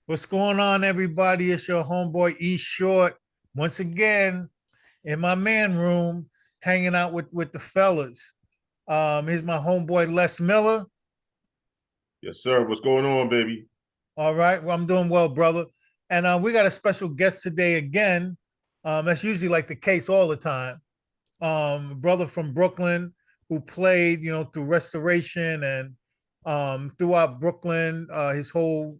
What's going on, everybody? It's your homeboy E Short once again in my man room, hanging out with the fellas. Here's my homeboy Les Miller. Yes, sir. What's going on, baby? All right, well, I'm doing well, brother. And we got a special guest today again. That's usually like the case all the time. A brother from Brooklyn who played, through restoration and throughout Brooklyn, his whole,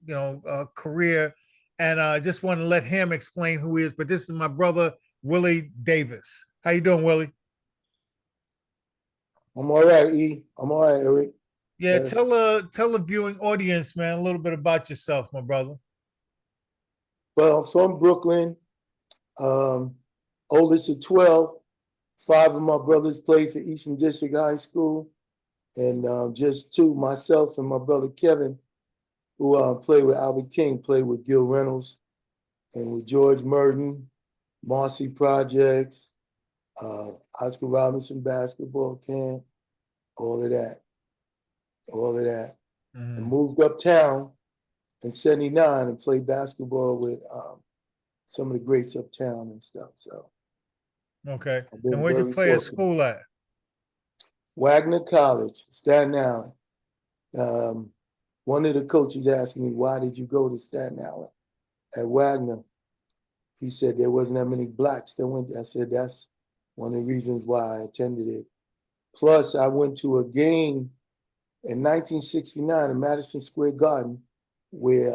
career. And I just want to let him explain who he is. But this is my brother, Willie Davis. How you doing, Willie? I'm all right, E. I'm all right, Eric. Yeah, Yes. tell the viewing audience, man, a little bit about yourself, my brother. Well, I'm from Brooklyn, um, oldest of 12. Five of my brothers played for Eastern District High School, and just two, myself and my brother Kevin, who played with Albert King, played with Gil Reynolds and with George Merton, Marcy Projects, uh, Oscar Robinson basketball camp, all of that, all of that. And Mhm. moved uptown in 79 and played basketball with some of the greats uptown and stuff. So Okay. I've And been where'd you very play at fortunate. school at? Wagner College, Staten Island. Um, One of the coaches asked me, why did you go to Staten Island? At Wagner, he said there wasn't that many blacks that went there. I said, that's one of the reasons why I attended it. Plus, I went to a game in 1969 in Madison Square Garden where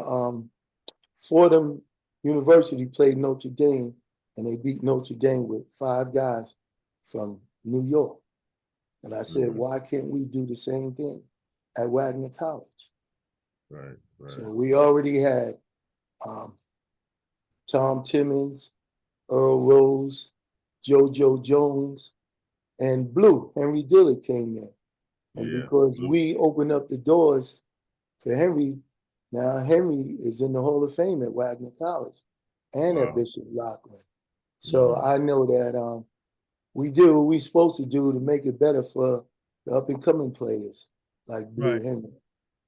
Fordham University played Notre Dame, and they beat Notre Dame with five guys from New York. And I said, Mhm. why can't we do the same thing at Wagner College? Right, right. So we already had um, Tom Timmons, Earl Rose, JoJo Jones, and Blue. Henry Dillard came in. And Yeah. because Blue. we opened up the doors for Henry, now Henry is in the Hall of Fame at Wagner College and at Wow. Bishop Loughlin. So Mhm. I know that we do what we're supposed to do to make it better for the up and coming players like Blue Right, Henry.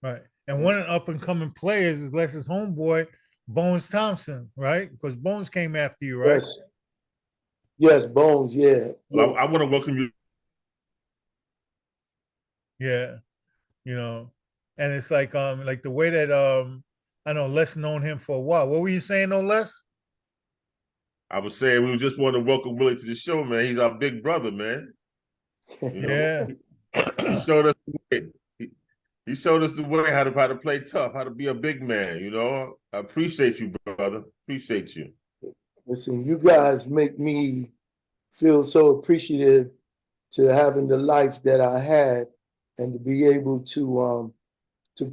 right. And And one of the up and coming players is Les's homeboy, Bones Thompson, right? Because Bones came after you, right? yes, yes, Bones, yeah, yeah. Well, I want to welcome you. Yeah, you know. And it's like the way that I know Les known him for a while. What were you saying, no Les? I was saying we just want to welcome Willie to the show, man. He's our big brother, man. You know, Yeah. he showed us the way. He showed us the way how to play tough, how to be a big man. You know, I appreciate you, brother. Appreciate you. Listen, you guys make me feel so appreciative to having the life that I had and to be able to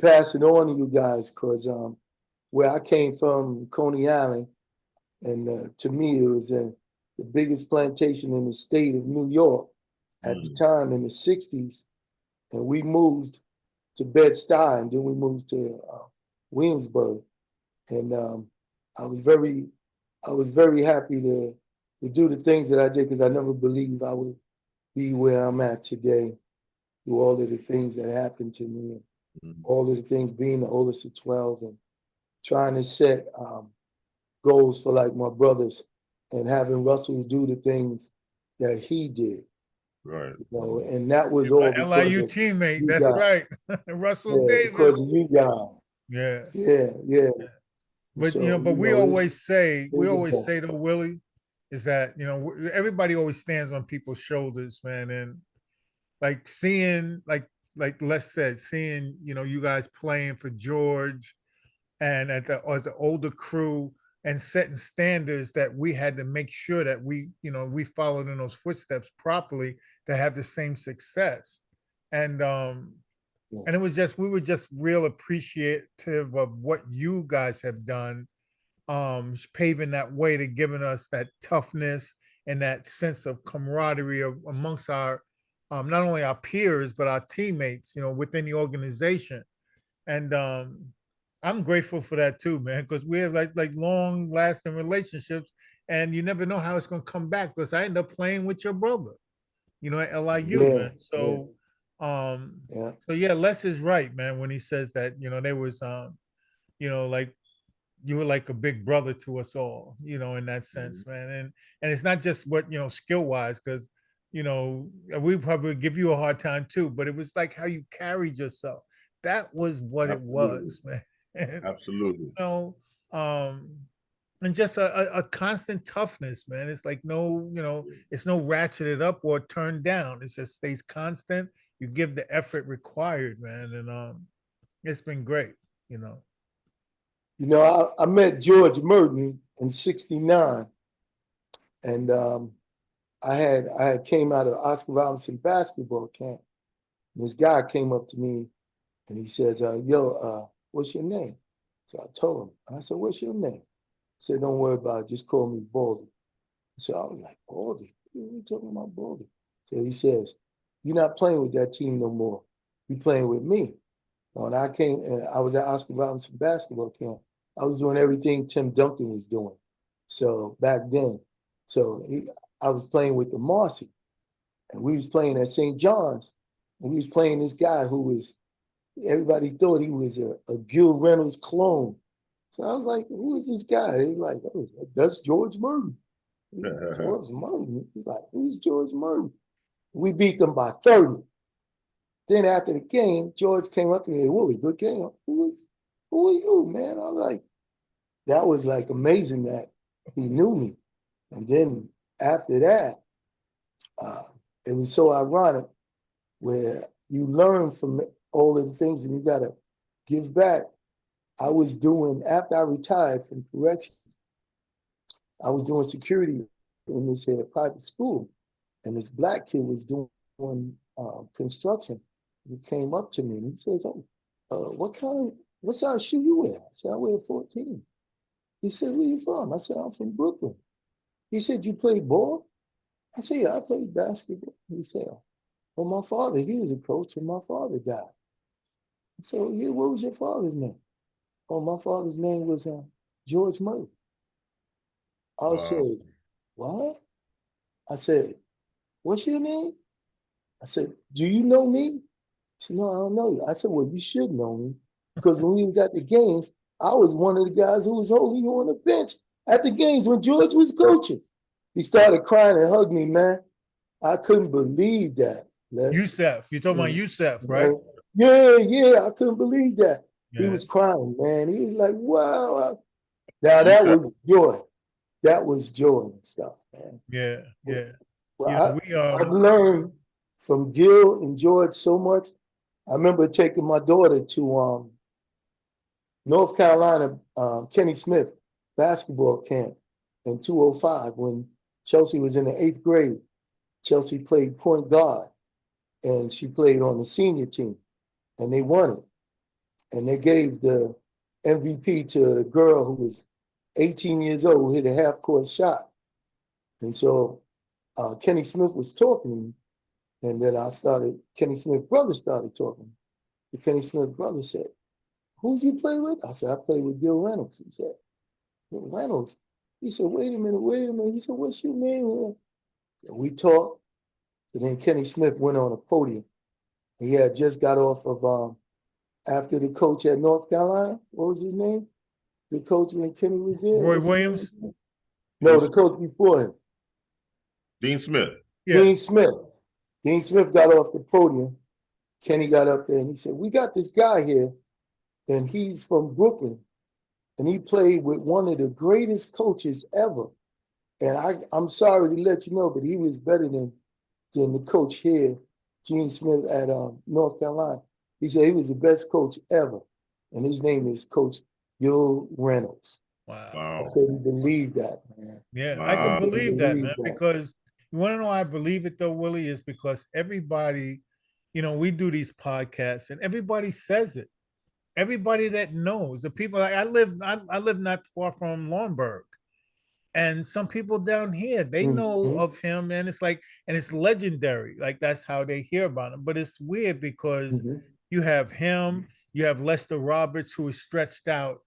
pass it on to you guys because where I came from, Coney Island, and to me it was the biggest plantation in the state of New York at the Mm. time in the 60s, and we moved to Bed-Stuy, and then we moved to Williamsburg, and I was very I was very happy to do the things that I did because I never believed I would be where I'm at today through all of the things that happened to me and Mm. all of the things being the oldest of 12 and trying to set goals for like my brothers and having Russell do the things that he did, Right. and that was My all because LIU of teammate. you That's guys. right. Russell Yeah, because Davis. of you guys. Yeah. Yeah, yeah. But So, but we it's we big always impact. say though, Willie, is that everybody always stands on people's shoulders, man, and like seeing like Les said, seeing you guys playing for George and as the older crew and setting standards that we had to make sure that we followed in those footsteps properly to have the same success. And Yeah. and it was just we were just real appreciative of what you guys have done, paving that way to giving us that toughness and that sense of camaraderie amongst our not only our peers but our teammates, within the organization. And I'm grateful for that too, man, because we have like long lasting relationships, and you never know how it's gonna come back. Because I end up playing with your brother, at LIU, Yeah, man. yeah, Um, yeah. so yeah, Les is right, man, when he says that, there was like you were like a big brother to us all, you know, in that sense, man. And it's not just what, you know, skill wise, because, you know, we probably give you a hard time too, but it was like how you carried yourself. That was what it Absolutely. was, man. And, Absolutely. you know, and just a constant toughness, man. It's like no, you know, it's no ratcheted up or turned down. It just stays constant. You give the effort required, man. And it's been great, you know. You know, I met George Merton in '69, and I had came out of Oscar Robinson basketball camp. And this guy came up to me and he says, yo, what's your name? So I told him. I said, what's your name? He said, don't worry about it, just call me Baldy. So I was like, Baldy? What are you talking about, Baldy? So he says, you're not playing with that team no more. You're playing with me. When I came and I was at Oscar Robinson basketball camp, I was doing everything Tim Duncan was doing. So back then, I was playing with the Marcy, and we was playing at St. John's, and we was playing this guy who was, everybody thought he was a Gil Reynolds clone. So I was like, who is this guy? They were like, oh, that's George Merton. Like, George Merton? He's like, who's George Merton? We beat them by 30. Then after the game, George came up to me, hey, Willie, good game. Who are you, man? I was like, that was like amazing that he knew me. And then after that, it was so ironic where you learn from all of the things and you got to give back. I was doing, after I retired from corrections, I was doing security in this private school. And this black kid was doing construction. He came up to me and he says, oh, what size shoe you wear? I said, I wear 14. He said, where you from? I said, I'm from Brooklyn. He said, you play ball? I said, yeah, I played basketball. He said, well, my father, he was a coach when my father died. I said, well, yeah, what was your father's name? Oh, my father's name was George Murray. I said, what? I said, what's your name? I said, do you know me? He said, no, I don't know you. I said, well, you should know me. Because when we was at the games, I was one of the guys who was holding you on the bench at the games when George was coaching. He started crying and hugged me, man. I couldn't believe that. Yusef, you're talking about Yusef, right? Yeah, I couldn't believe that. Yeah. He was crying, man. He was like, wow. Now that was joy. That was joy and stuff, man. Yeah. Well, You know, I've learned from Gil and George so much. I remember taking my daughter to North Carolina, Kenny Smith basketball camp in 2005 when Chelsea was in the 8th grade. Chelsea played point guard, and she played on the senior team, and they won it. And they gave the MVP to a girl who was 18 years old, who hit a half-court shot. And so Kenny Smith was talking to me, and then Kenny Smith's brother started talking. The Kenny Smith brother said, who did you play with? I said, I played with Gil Reynolds. He said, Gil Reynolds? He said, wait a minute. He said, what's your name? And we talked, and then Kenny Smith went on a podium. He had just got off of, after the coach at North Carolina, what was his name? The coach when Kenny was there? Roy Williams? No, the coach before him. Dean Smith. Yeah. Dean Smith. Dean Smith got off the podium. Kenny got up there and he said, we got this guy here, and he's from Brooklyn, and he played with one of the greatest coaches ever. And I'm sorry to let you know, but he was better than the coach here, Gene Smith at North Carolina. He said he was the best coach ever, and his name is Coach Gil Reynolds. Wow. I couldn't believe that, man. Yeah, Wow. I can believe that, man, that. because you want to know why I believe it though, Willie, is because everybody, you know, we do these podcasts and everybody says it. Everybody that knows, the people like I live not far from Lawrenceburg. And some people down here, they know of him, and it's like, and it's legendary. Like that's how they hear about him. But it's weird because you have him, you have Lester Roberts, who is stretched out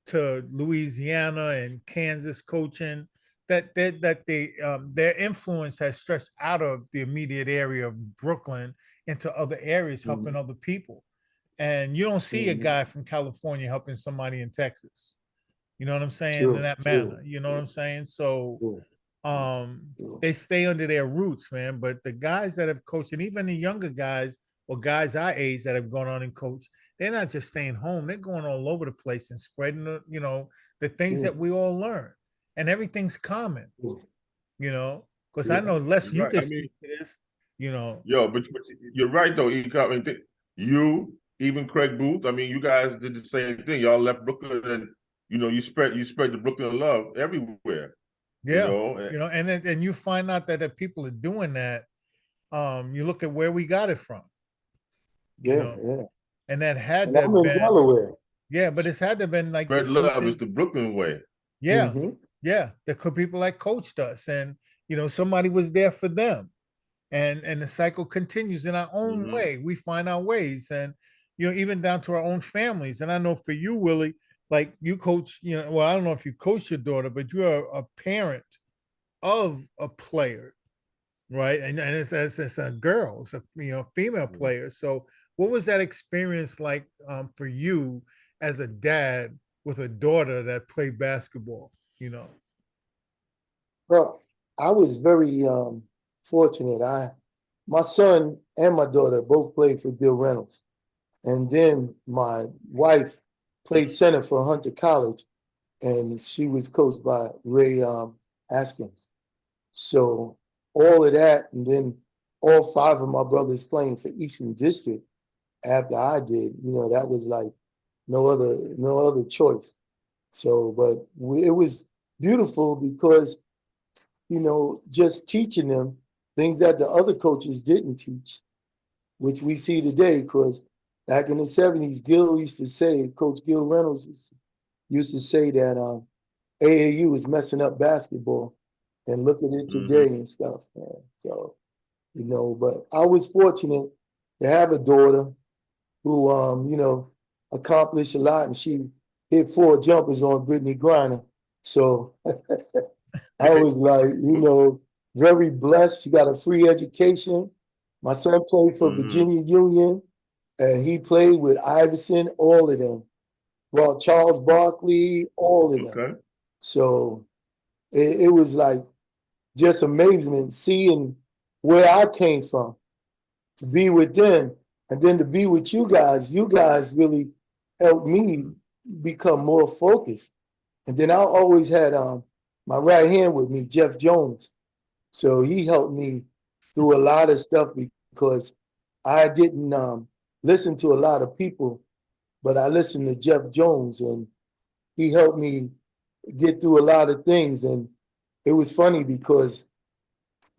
to Louisiana and Kansas coaching. Their influence has stretched out of the immediate area of Brooklyn into other areas, helping other people. And you don't see a guy from California helping somebody in Texas. You know what I'm saying? In True, that true, manner. You know what I'm saying? So true, true. they stay under their roots, man. But the guys that have coached, and even the younger guys or guys our age that have gone on and coached, they're not just staying home. They're going all over the place and spreading the things Yeah, that we all learn. And everything's common, yeah, because I yeah. know Les, you Right. can I mean, speak to this, you know. but you're right though. I mean, you, even Craig Booth. I mean, you guys did the same thing. Y'all left Brooklyn, and you spread the Brooklyn love everywhere. You Yeah. know, And you find out that if people are doing that, you look at where we got it from, you Yeah, know, yeah. and that had And to I'm have in been, Delaware. yeah, but it's had to have been like the spread love is coaches. the Brooklyn way. Yeah, Mm-hmm. yeah, people that coached us, and somebody was there for them, and the cycle continues in our own Mm-hmm. way. We find our ways, and even down to our own families. And I know for you, Willie, like you coach, well, I don't know if you coach your daughter, but you're a parent of a player, right? And it's a girl, it's a female player. So what was that experience like for you as a dad with a daughter that played basketball? Well, I was very fortunate. My son and my daughter both played for Bill Reynolds. And then my wife played center for Hunter College, and she was coached by Ray Haskins. So all of that, and then all five of my brothers playing for Eastern District after I did, that was like no other choice. So, but it was beautiful because, just teaching them things that the other coaches didn't teach, which we see today. Because back in the 70s, Gil used to say, Coach Gil Reynolds used to say that AAU is messing up basketball, and look at it Mm-hmm. today and stuff, man. So, but I was fortunate to have a daughter who, accomplished a lot, and she hit 4 jumpers on Brittany Griner. So I was like, very blessed. She got a free education. My son played for Mm-hmm. Virginia Union, and he played with Iverson, all of them. Well, Charles Barkley, all of them. Okay. So it was like just amazing seeing where I came from to be with them, and then to be with you guys. You guys really helped me become more focused. And then I always had my right hand with me, Jeff Jones. So he helped me through a lot of stuff because I didn't listen to a lot of people, but I listened to Jeff Jones, and he helped me get through a lot of things. And it was funny because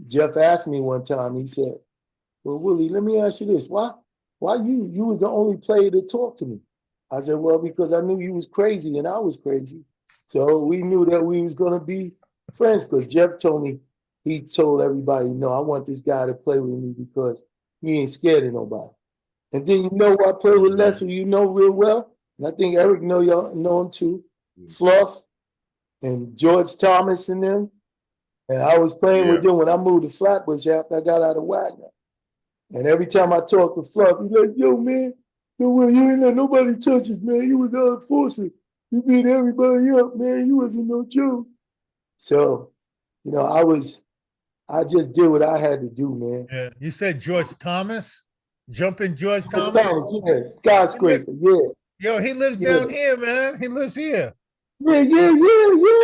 Jeff asked me one time, he said, "Well, Willie, let me ask you this. Why you was the only player to talk to me?" I said, "Well, because I knew you was crazy and I was crazy. So we knew that we was gonna be friends." Because Jeff told me, he told everybody, "No, I want this guy to play with me because he ain't scared of nobody." And then I play with Mm-hmm. Les, who you know real well. And I think Eric y'all know him too. Fluff and George Thomas and them. And I was playing with them when I moved to Flatbush after I got out of Wagner. And every time I talk to Fluff, he's like, "Yo, man, you ain't let nobody touch us, man. You was out forcing. You beat everybody up, man. You wasn't no joke." So, I just did what I had to do, man. Yeah, you said George Thomas, jumping George George Thomas. Thomas, yeah, skyscraper, yeah. Yo, he lives Yeah. down here, man. He lives here. Yeah.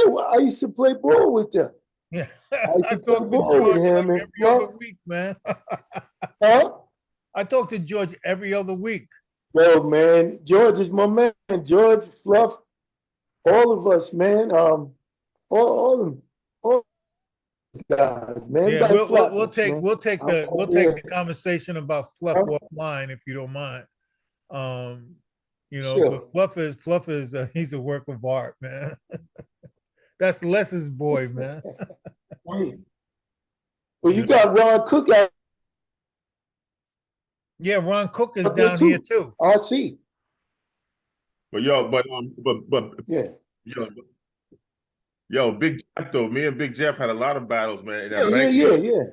Well, I used to play ball with them. Yeah, I used I to play talk to ball George with him like and every other Fluff. week, man. Huh? I talk to George every other week. Yo, man, George is my man. George, Fluff, all of us, man. All of them, all guys, man. Yeah, Everybody we'll Flatbush, take man. we'll take I'm the we'll over take here. the conversation about Fluff Huh? offline if you don't mind. Um, Sure. but Fluff is he's a work of art, man. That's Les's boy, man. Well, you got Ron Cook out Yeah, Ron Cook is there down here too. too. RC. But Yeah. yo, Big Jeff though. Me and Big Jeff had a lot of battles, man. In that Yeah. bank building,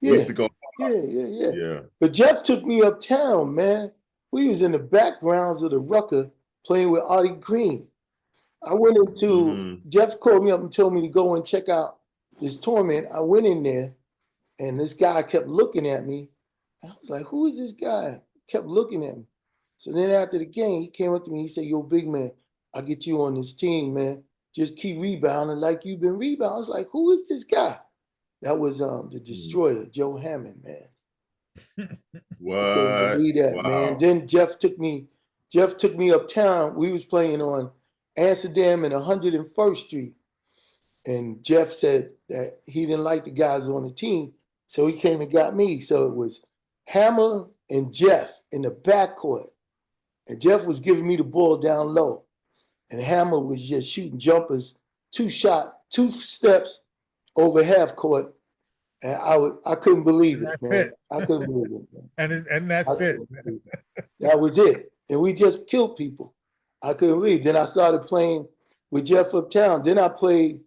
we used to go. Yeah. Yeah. But Jeff took me uptown, man. We was in the backgrounds of the Rucker playing with Artie Green. I went into, Mhm. Jeff called me up and told me to go and check out this tournament. I went in there and this guy kept looking at me. I was like, who is this guy? Kept looking at me. So then after the game, he came up to me. He said, yo, big man, I'll get you on this team, man. Just keep rebounding like you've been rebounding. I was like, who is this guy? That was the destroyer, Joe Hammond, man. I couldn't What? believe that, man. Wow. Then Jeff took me uptown. We was playing on Amsterdam and 101st Street. And Jeff said that he didn't like the guys on the team. So he came and got me. So it was Hammer and Jeff in the backcourt. And Jeff was giving me the ball down low. And Hammer was just shooting jumpers, two steps over half court. And I couldn't believe And it, that's man. it. I couldn't believe it, man. And I that's it. couldn't believe it. That was it. And we just killed people. I couldn't believe it. Then I started playing with Jeff uptown. Then I played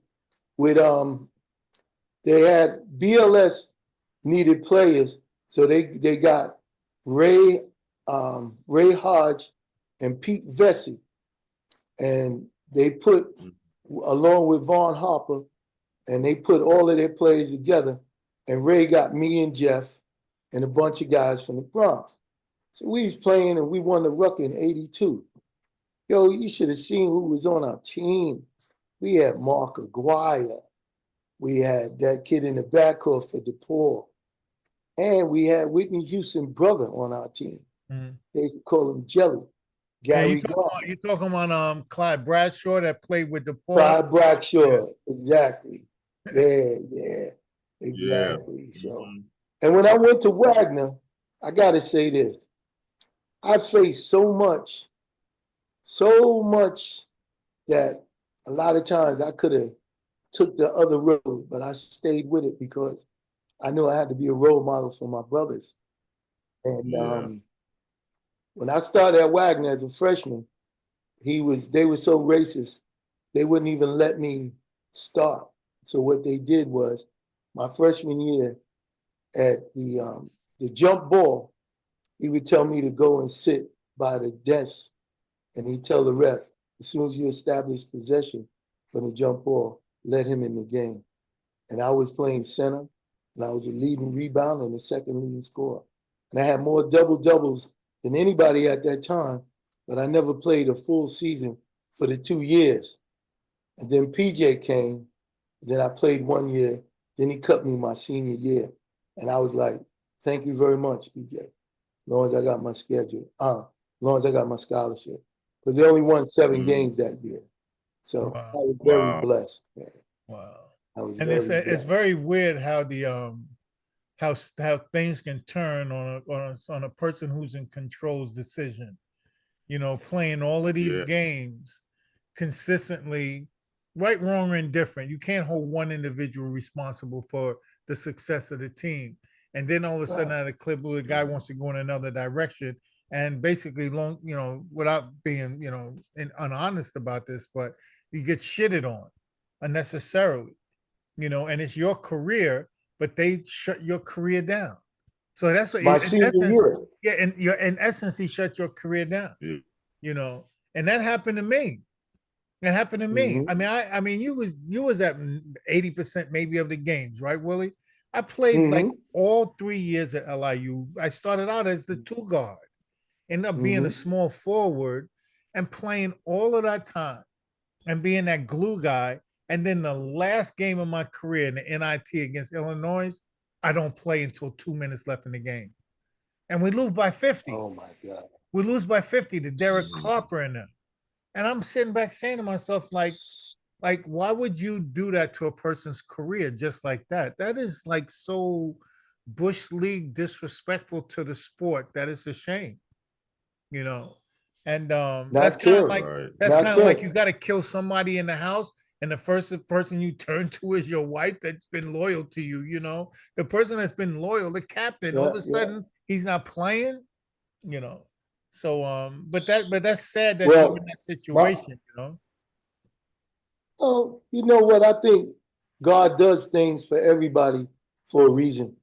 with they had BLS needed players, so they got Ray Hodge and Pete Vesey, and they put along with Vaughn Harper, and they put all of their players together, and Ray got me and Jeff and a bunch of guys from the Bronx. So we was playing and we won the Rucker in '82. Yo, you should have seen who was on our team. We had Mark Aguirre. We had that kid in the backcourt for DePaul. And we had Whitney Houston brother on our team. Mhm. They used to call him Jelly. And Gary Garner. you talking about Clyde Bradshaw that played with DePaul? Clyde Bradshaw, Yeah. exactly. Yeah, Yeah. exactly. So, Mhm. and when I went to Wagner, I got to say this. I faced so much that a lot of times I could have took the other road, but I stayed with it because I knew I had to be a role model for my brothers. And Yeah. when I started at Wagner as a freshman, they were so racist, they wouldn't even let me start. So what they did was, my freshman year at the jump ball, he would tell me to go and sit by the desk, and he'd tell the ref, as soon as you establish possession for the jump ball, let him in the game. And I was playing center, and I was a leading rebounder and the second leading scorer. And I had more double-doubles than anybody at that time, but I never played a full season for the 2 years. And then PJ came, then I played 1 year, then he cut me my senior year. And I was like, thank you very much, PJ, as long as I got my schedule, as long as I got my scholarship. Because they only won 7 games that year. So Wow. I was very Wow. blessed, man. Wow. I was And very it's blessed. very weird how how things can turn on a person who's in control's decision. Playing all of these Yeah. games consistently, right, wrong, or indifferent. You can't hold one individual responsible for the success of the team. And then all of a sudden, out of the clip, the guy wants to go in another direction, and basically, without being, unhonest about this, but you get shitted on unnecessarily, and it's your career, but they shut your career down. So that's what, My in senior essence, year. yeah, in essence, he shut your career down. Yeah. And that happened to me. It happened to me. Mhm. I mean, you was at 80% maybe of the games, right, Willie? I played like Mhm. all 3 years at LIU. I started out as the 2 guard, ended up being a Mhm. small forward, and playing all of that time and being that glue guy. And then the last game of my career in the NIT against Illinois, I don't play until 2 minutes left in the game, and we lose by 50. Oh my God. We lose by 50 to Derek Harper and them. And I'm sitting back saying to myself, like, why would you do that to a person's career just like that? That is like so Bush League disrespectful to the sport that it's a shame, you know. And that's Not kind of caring. like Right. that's Not kind of like caring. you got to kill somebody in the house, and the first person you turn to is your wife that's been loyal to you. The person that's been loyal, the captain. All of Yeah, a yeah. sudden, he's not playing. You know. So but that's sad that you're in Well, that my, situation. oh, you know what? I think God does things for everybody for a reason.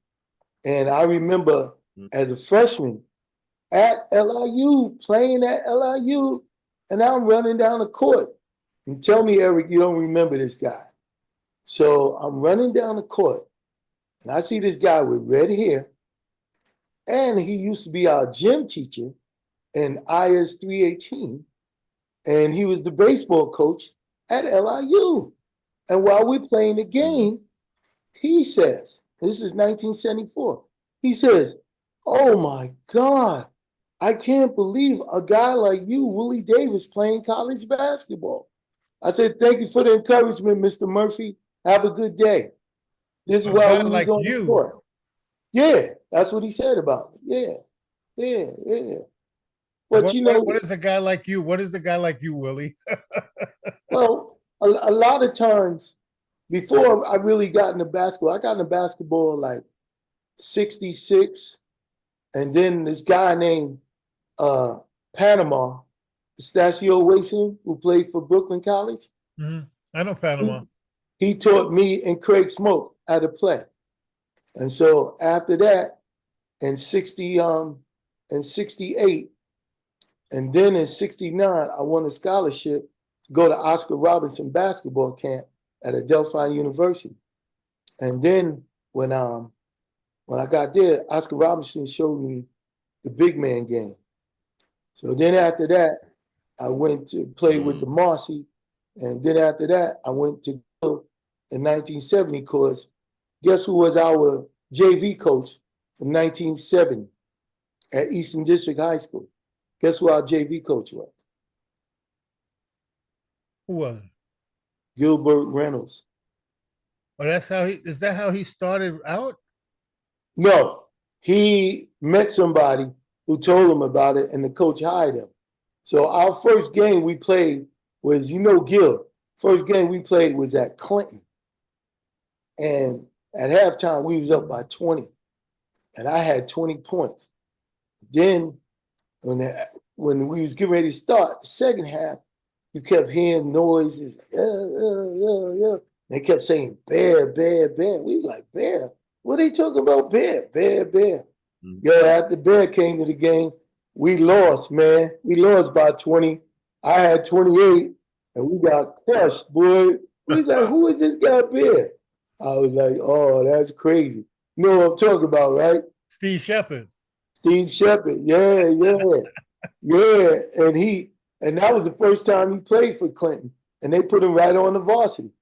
And I remember as a freshman at LIU, playing at LIU, and I'm running down the court. And tell me, Eric, you don't remember this guy. So I'm running down the court, and I see this guy with red hair, and he used to be our gym teacher in IS 318, and he was the baseball coach at LIU. And while we're playing the game, he says, this is 1974, he says, "Oh my God, I can't believe a guy like you, Willie Davis, playing college basketball." I said, "Thank you for the encouragement, Mr. Murphy. Have a good day." This is A while guy we like was on you. the court. Yeah, that's what he said about me. Yeah. But you know, what is a guy like you? What is a guy like you, Willie? well, a lot of times before I really got into basketball, I got into basketball like 66. And then this guy named Panama, Pistachio Racing, who played for Brooklyn College. Mhm. I know Panama. He taught me and Craig Smoke how to play. And so after that, in 68, and then in 69, I won a scholarship to go to Oscar Robertson basketball camp at Adelphi University. And then when I got there, Oscar Robertson showed me the big man game. So then after that, I went to play with the Marcy. And then after that, I went to go in 1970 course. Guess who was our JV coach from 1970 at Eastern District High School? Guess who our JV coach was? Who was it? Gilbert Reynolds. Well, is that how he started out? No, he met somebody who told him about it, and the coach hired him. So our first game we played was, Gil, first game we played was at Clinton. And at halftime, we was up by 20. And I had 20 points. Then when we was getting ready to start the second half, you kept hearing noises. They kept saying, "Bear, bear, bear." We was like, "Bear? What are they talking about? Bear, bear, bear." Mm-hmm. Yo, after Bear came to the game, we lost, man. We lost by 20. I had 28, and we got crushed, boy. We was like, "Who is this guy, Bear?" I was like, "Oh, that's crazy." You know what I'm talking about, right? Steve Shepard. Steve Shepard, yeah. And that was the first time he played for Clinton, and they put him right on the varsity.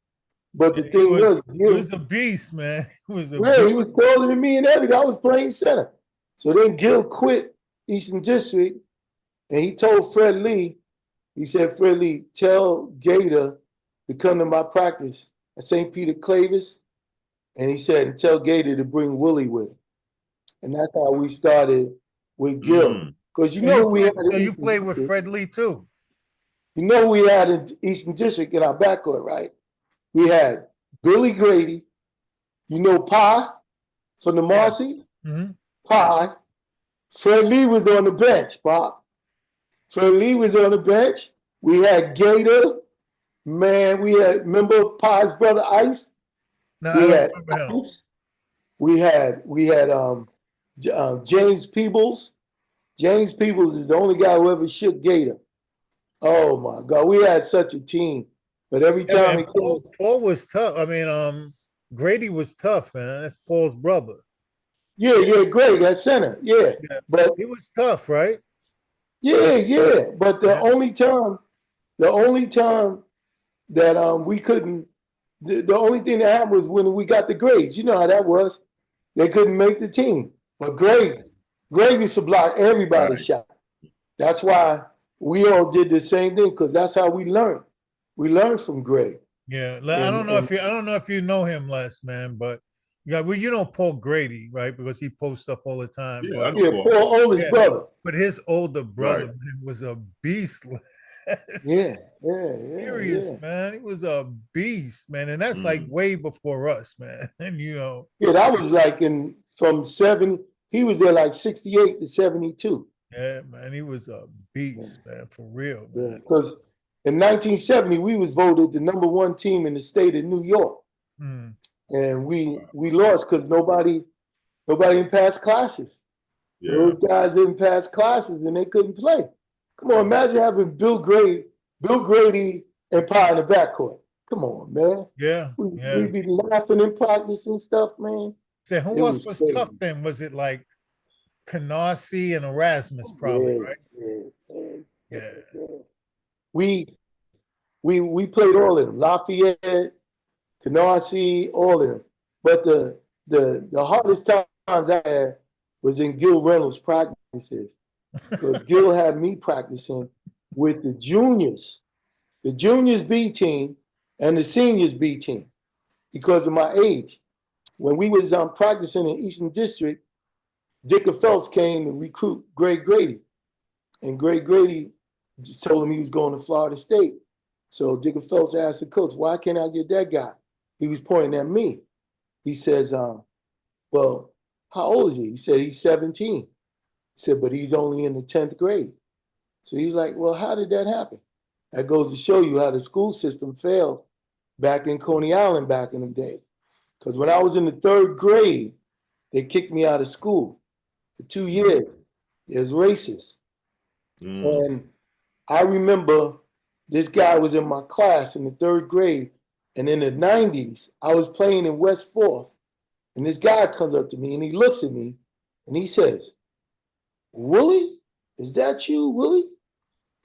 But the thing was, he was a beast, man. He was he was taller than me and everything. I was playing center. So then Gil quit Eastern District, and he told Fred Lee, he said, "Fred Lee, tell Gator to come to my practice at St. Peter Clavis." And he said, "And tell Gator to bring Willie with him." And that's how we started with Gil. Because you played with Fred Lee too. You know we had in Eastern District in our backcourt, right? We had Billy Grady, Pie from the Marcy. Yeah. Mm-hmm. Pie. Fred Lee was on the bench, Pop. Fred Lee was on the bench. We had Gator. Man, remember Pie's brother Ice? No, we I had don't remember him. Ice. We had James Peebles. James Peebles is the only guy who ever shook Gator. Oh my God, we had such a team. But every time Paul was tough. I mean, Grady was tough, man. That's Paul's brother. Yeah, Greg at center. Yeah. But he was tough, right? Yeah. But the only time that we couldn't, the only thing that happened was when we got the grades. You know how that was. They couldn't make the team. But Greg used to block everybody's shot. That's why we all did the same thing, because that's how we learned. We learned from Greg. Yeah, I don't know if you know him, Les, man, but you know Paul Grady, right? Because he posts up all the time. Yeah, Paul oldest brother. But his older brother man, was a beast. Yeah. Serious, man. He was a beast, man, and that's like way before us, man. And Yeah, that was like from 70. He was there like 68 to 72. Yeah, man, he was a beast, man, for real. Yeah, because in 1970 we was voted the #1 team in the state of New York, and we lost because nobody didn't pass classes. Yeah. Those guys didn't pass classes and they couldn't play. Come on, imagine having Bill Grady and Pie in the backcourt. Come on, man. Yeah, We yeah. be laughing in practice and stuff, man. So who It else was was crazy. tough then? Was it like Canarsie and Erasmus, probably, Yeah, right? yeah. Yeah. We played all of them. Lafayette, Canarsie, all of them. But the hardest times I had was in Gil Reynolds' practices. Because Gil had me practicing with the juniors B team and the seniors B team because of my age. When we was practicing in Eastern District, Dicker Phelps came to recruit Greg Grady. And Greg Grady told him he was going to Florida State. So Dicker Phelps asked the coach, why can't I get that guy? He was pointing at me. He says, well, how old is he? He said, he's 17. He said, but he's only in the 10th grade. So he was like, well, how did that happen? That goes to show you how the school system failed back in Coney Island back in the day. Because when I was in the 3rd grade, they kicked me out of school for 2 years. It was racist. And I remember this guy was in my class in the 3rd grade. And in the 90s, I was playing in West 4th. And this guy comes up to me and he looks at me and he says, Willie, is that you, Willie?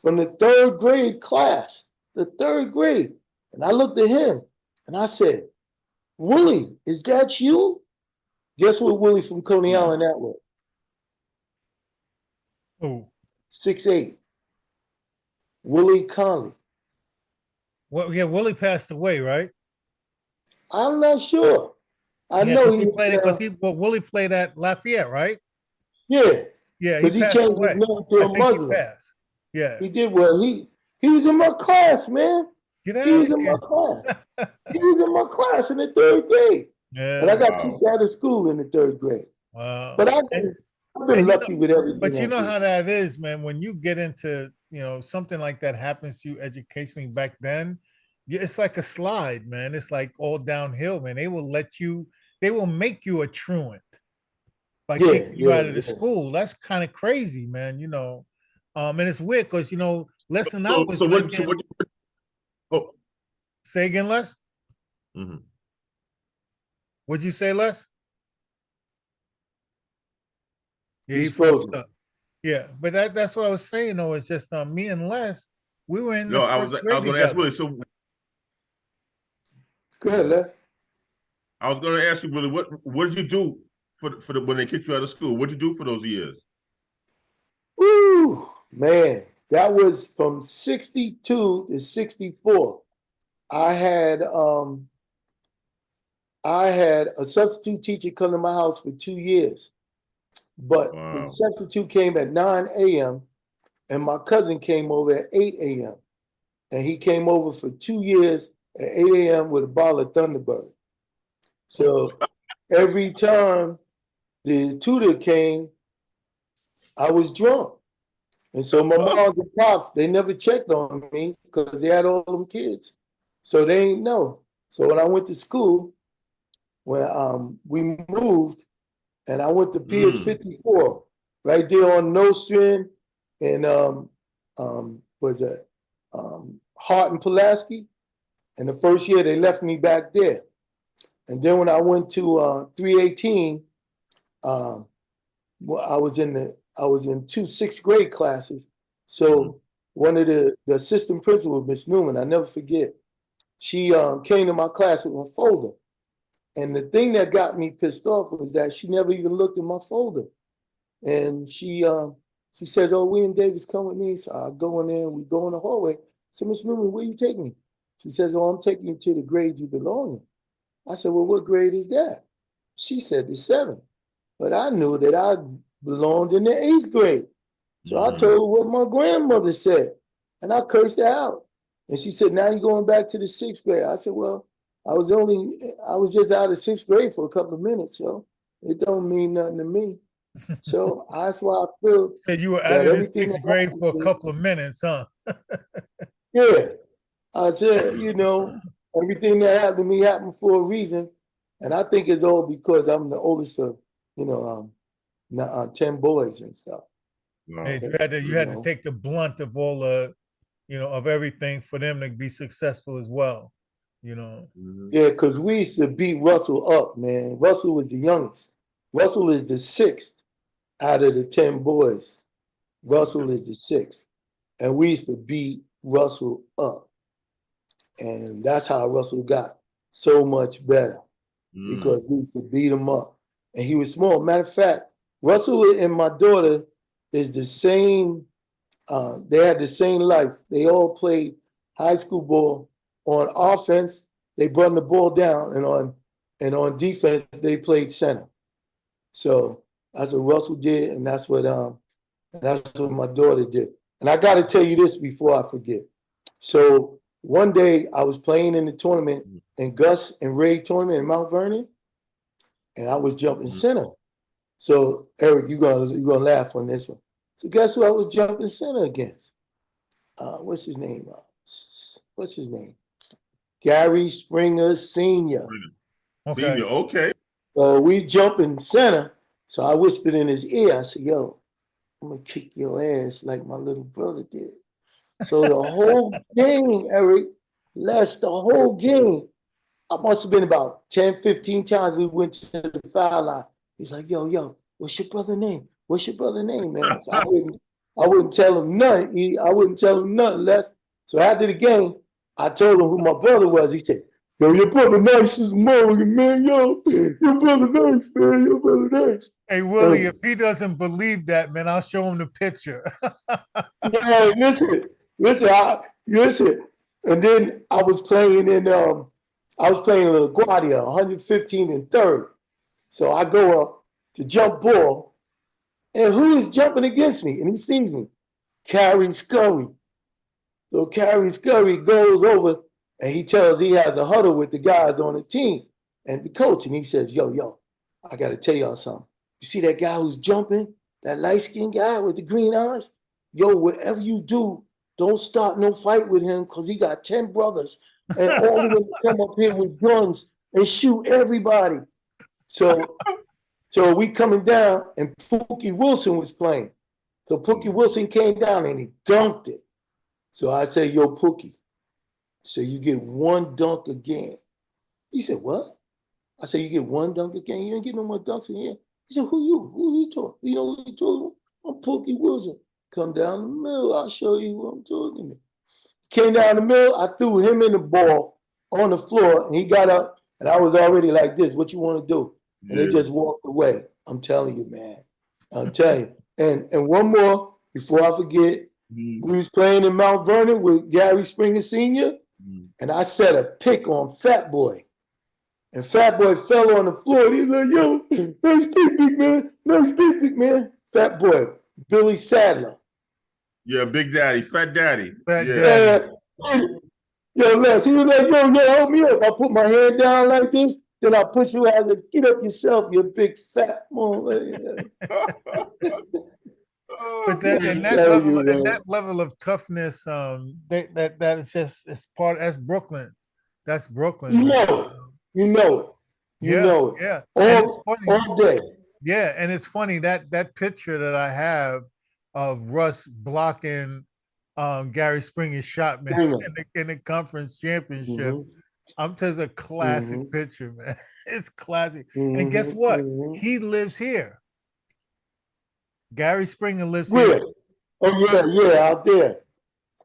From the 3rd grade class, the 3rd grade. And I looked at him and I said, Willie, is that you? Guess what Willie from Coney Island that was? Oh, 6'8". Willie Conley. well, yeah. Willie passed away, right? I'm not sure. I Yeah, know because he he played it was, because Willie played at Lafayette, right? yeah, Yeah, he because he passed changed his away. name to I a think he Muslim. passed. Yeah. He did well. He was in my class, man. Get He out was of in my here. class. He was in my class in the 3rd grade. And I Yeah. got kicked out of school in the 3rd grade. Wow. But I've And, been and lucky with everything. but you I know did. how that is, man. When you get into, something like that happens to you educationally back then, it's like a slide, man. It's like all downhill, man. They will make you a truant by kicking you out of the school. That's kind of crazy, man. And it's weird because lesson I was So what? Oh, say again, Les. mhm. What'd you say, Les? Yeah, he He's froze frozen. up. Yeah, but that's what I was saying. Though, it's just me and Les. We were in No, the I first was grade going to ask together. Willie. So Go ahead, Les. I was going to ask you, Willie, what did you do for when they kicked you out of school? What did you do for those years? Woo, man, that was from 62 to 64. I had a substitute teacher come to my house for 2 years. But the substitute came at 9 a.m. and my cousin came over at 8 a.m. And he came over for 2 years at 8 a.m. with a bottle of Thunderbird. So every time the tutor came, I was drunk. And so my moms and pops, they never checked on me because they had all them kids. So they didn't know. So when I went to school, when we moved, and I went to PS 54 right there on Nostrand and was that Hart and Pulaski. And the first year they left me back there. And then when I went to 318, I was in 2 6th grade classes. So one of the assistant principal, Miss Newman, I never forget, she came to my class with my folder. And the thing that got me pissed off was that she never even looked at my folder. And she says, oh, William Davis, come with me. So I go in there and we go in the hallway. I said, Miss Newman, where you taking me? She says, oh, I'm taking you to the grade you belong in. I said, well, what grade is that? She said the 7th. But I knew that I belonged in the 8th grade. So I told her what my grandmother said. And I cursed her out. And she said, now you're going back to the 6th grade. I said, well, I was just out of 6th grade for a couple of minutes, so it don't mean nothing to me. So that's why I feel Said you were out that of the everything 6th that grade happened for a to me- couple of minutes, huh? Yeah. I said, everything that happened to me happened for a reason. And I think it's all because I'm the oldest of, 10 boys and stuff. Wow. Hey, you had to take the blunt of all the of everything for them to be successful as well. Yeah, because we used to beat Russell up, man. Russell was the youngest. Russell is the 6th out of the 10 boys. Russell is the 6th. And we used to beat Russell up. And that's how Russell got so much better, because we used to beat him up. And he was small. Matter of fact, Russell and my daughter is the same. They had the same life. They all played high school ball. On offense, they brought the ball down, and on defense, they played center. So that's what Russell did, and that's what my daughter did. And I got to tell you this before I forget. So one day I was playing in the tournament, in Gus and Ray tournament in Mount Vernon, and I was jumping center. So Eric, you're gonna laugh on this one. So guess who I was jumping center against? What's his name? Gary Springer Sr. Okay. Senior, okay. We jumping center. So I whispered in his ear, I said, yo, I'm gonna kick your ass like my little brother did. So the whole game, Eric, the whole game, I must have been about 10, 15 times we went to the foul line. He's like, yo, what's your brother's name? What's your brother's name, man? So I wouldn't tell him nothing. I wouldn't tell him nothing less. So after the game, I told him who my brother was. He said, yo, your brother nice as Morgan, man. Yo, your brother nice, man. Your brother nice. Hey, Willie, if he doesn't believe that, man, I'll show him the picture. Hey, listen. And then I was playing in LaGuardia, 115 and 3rd. So I go up to jump ball, and who is jumping against me? And he sees me, Carrie Scurry. So Carrie Scurry goes over, and he has a huddle with the guys on the team and the coach, and he says, yo, I got to tell y'all something. You see that guy who's jumping, that light-skinned guy with the green eyes? Yo, whatever you do, don't start no fight with him, because he got 10 brothers, and all of them come up here with guns and shoot everybody. So we coming down, and Pookie Wilson was playing. So Pookie Wilson came down, and he dunked it. So I say, yo, Pookie, so you get one dunk again. He said, what? I said, you get one dunk again? You ain't get no more dunks in here. He said, who you talking? You know who you talking? I'm Pookie Wilson. Come down the middle, I'll show you who I'm talking to. Came down the middle, I threw him in the ball on the floor, and he got up, and I was already like this, what you want to do? And they just walked away. I'm telling you, man. I'm telling you. And one more, before I forget, we was playing in Mount Vernon with Gary Springer Sr., and I set a pick on Fat Boy. And Fat Boy fell on the floor, and he's like, yo, nice pick, big man. Nice pick, big man. Fat Boy, Billy Sadler. Yeah, Big Daddy, Fat Daddy. Daddy. Yo, Les, he was like, yo, help me up. I put my hand down like this, then I push you out. I said, get up yourself, you big fat motherfucker. But that level of toughness, that is just that's Brooklyn. That's Brooklyn. You know it. Yeah. All day. Yeah, and it's funny that picture that I have of Russ blocking Gary Springer's shot, man, in the conference championship. I'm just a classic picture, man. It's classic. And guess what? He lives here. Gary Springer lives here. Oh yeah,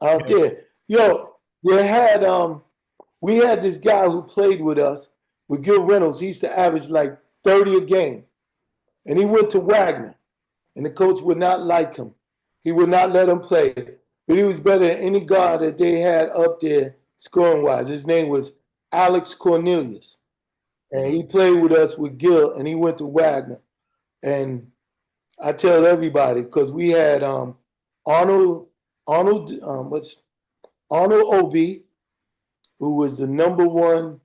out there. Yo, we had this guy who played with us, with Gil Reynolds. He used to average like 30 a game. And he went to Wagner. And the coach would not like him. He would not let him play. But he was better than any guard that they had up there scoring-wise. His name was Alex Cornelius. And he played with us with Gil, and he went to Wagner. And I tell everybody, because we had Arnold Obie, who was the #1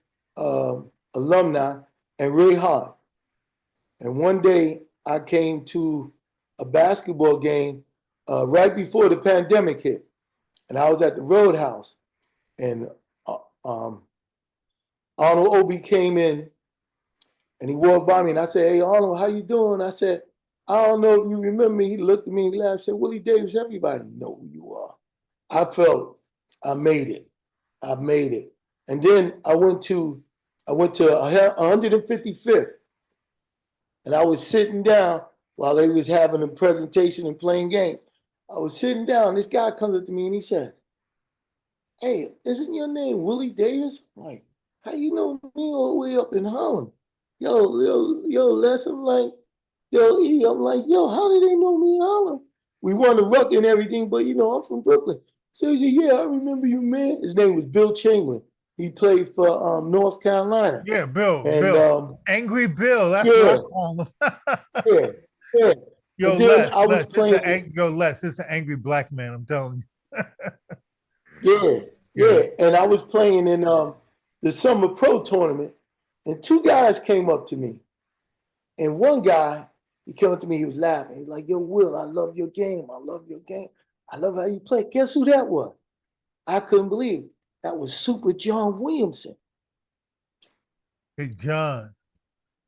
alumni, and Ray Hart. And one day I came to a basketball game right before the pandemic hit. And I was at the Roadhouse. And Arnold Obie came in, and he walked by me, and I said, hey, Arnold, how you doing? I said, I don't know if you remember me. He looked at me and laughed and said, Willie Davis, everybody know who you are. I felt I made it. I made it. And then I went to 155th, and I was sitting down while they was having a presentation and playing games. I was sitting down. This guy comes up to me and he says, "Hey, isn't your name Willie Davis?" I'm like, "How you know me all the way up in Holland?" Yo, Les, I'm like, yo, E, I'm like, yo, how did they know me in Holland? We won the ruck and everything, but I'm from Brooklyn. So he said, "Yeah, I remember you, man." His name was Bill Chamberlain. He played for North Carolina. Yeah, Bill, And Angry Bill. That's what I yeah, call him. yeah, yeah. Yo, And then Les, I was Les, playing. Les, this is an angry black man. I'm telling you. Yeah, Yeah. yeah. And I was playing in the summer pro tournament, and two guys came up to me. And one guy, he came up to me, he was laughing. He's like, "Yo, Will, I love your game. I love your game. I love how you play." Guess who that was? I couldn't believe it. That was Super John Williamson Big John.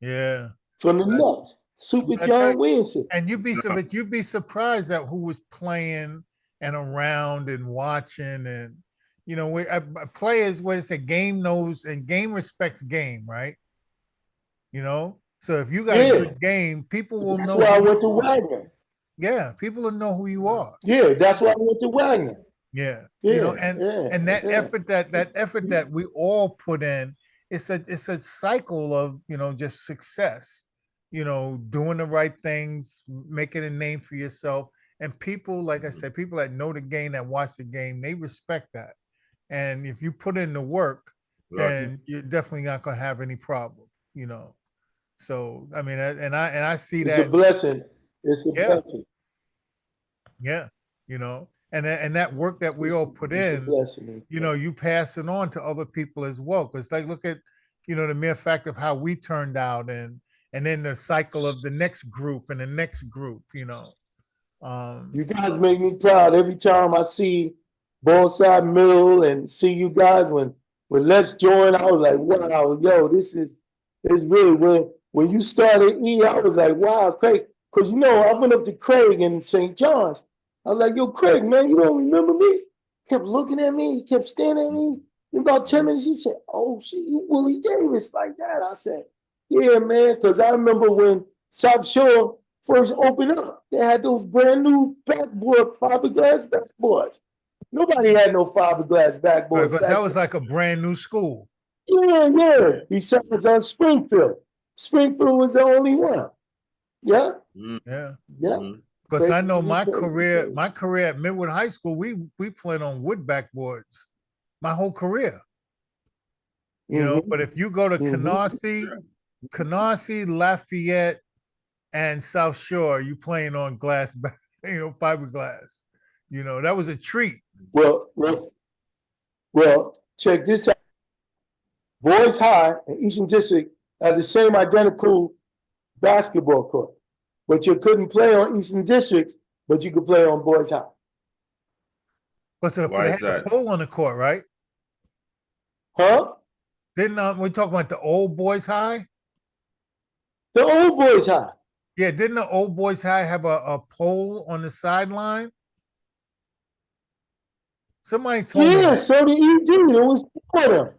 Yeah. from the Nets. Super I tell you, John Williamson. and you'd be surprised at who was playing and around and watching, and players. What it's a game knows and game respects game, right? So if you got a Yeah. good game, people will That's know why I who went to you are. Wagner. Yeah, people will know who you are. Yeah, that's why I went to Wagner. Yeah, Yeah, and that yeah. effort that we all put in, it's a cycle of just success, doing the right things, making a name for yourself, and people, like I said, people that know the game, that watch the game, they respect that, and if you put in the work, Right. then you're definitely not going to have any problem. So I mean, and I see It's a that, blessing. It's a yeah, blessing. yeah, and that work that we all put It's a in, blessing. you pass it on to other people as well. Because like, look at, the mere fact of how we turned out, and then the cycle of the next group and the next group. You guys make me proud every time I see Ballside Middle and see you guys when Let's Join. I was like, wow, yo, this is really when you started E, I was like, wow, Craig, because I went up to Craig in St. John's. I was like, yo, Craig, man, you don't remember me? Kept looking at me, he kept staring at me. In about 10 minutes, he said, "Oh shit, you Willie Davis like that." I said, "Yeah, man," because I remember when South Shore first opened up, they had those brand new backboard fiberglass backboards. Nobody had no fiberglass backboards Because that back was then. like a brand new school. Yeah, yeah. Besides on Springfield. Springfield was the only one. Yeah, Yeah. yeah. Because I know Crazy, crazy. my career at Midwood High School, we played on wood backboards my whole career. But if you go to Canarsie, Lafayette, and South Shore, you playing on glass, fiberglass. That was a treat. Well, check this out. Boys High and Eastern District had the same identical basketball court, but you couldn't play on Eastern Districts, but you could play on Boys High. Because they Why is had a that? pole on the court, right? Huh? Didn't we talk about the old Boys High? The old Boys High. Yeah, didn't the old Boys High have a pole on the sideline? Somebody told me Yeah, that. so the ED, there was four of them.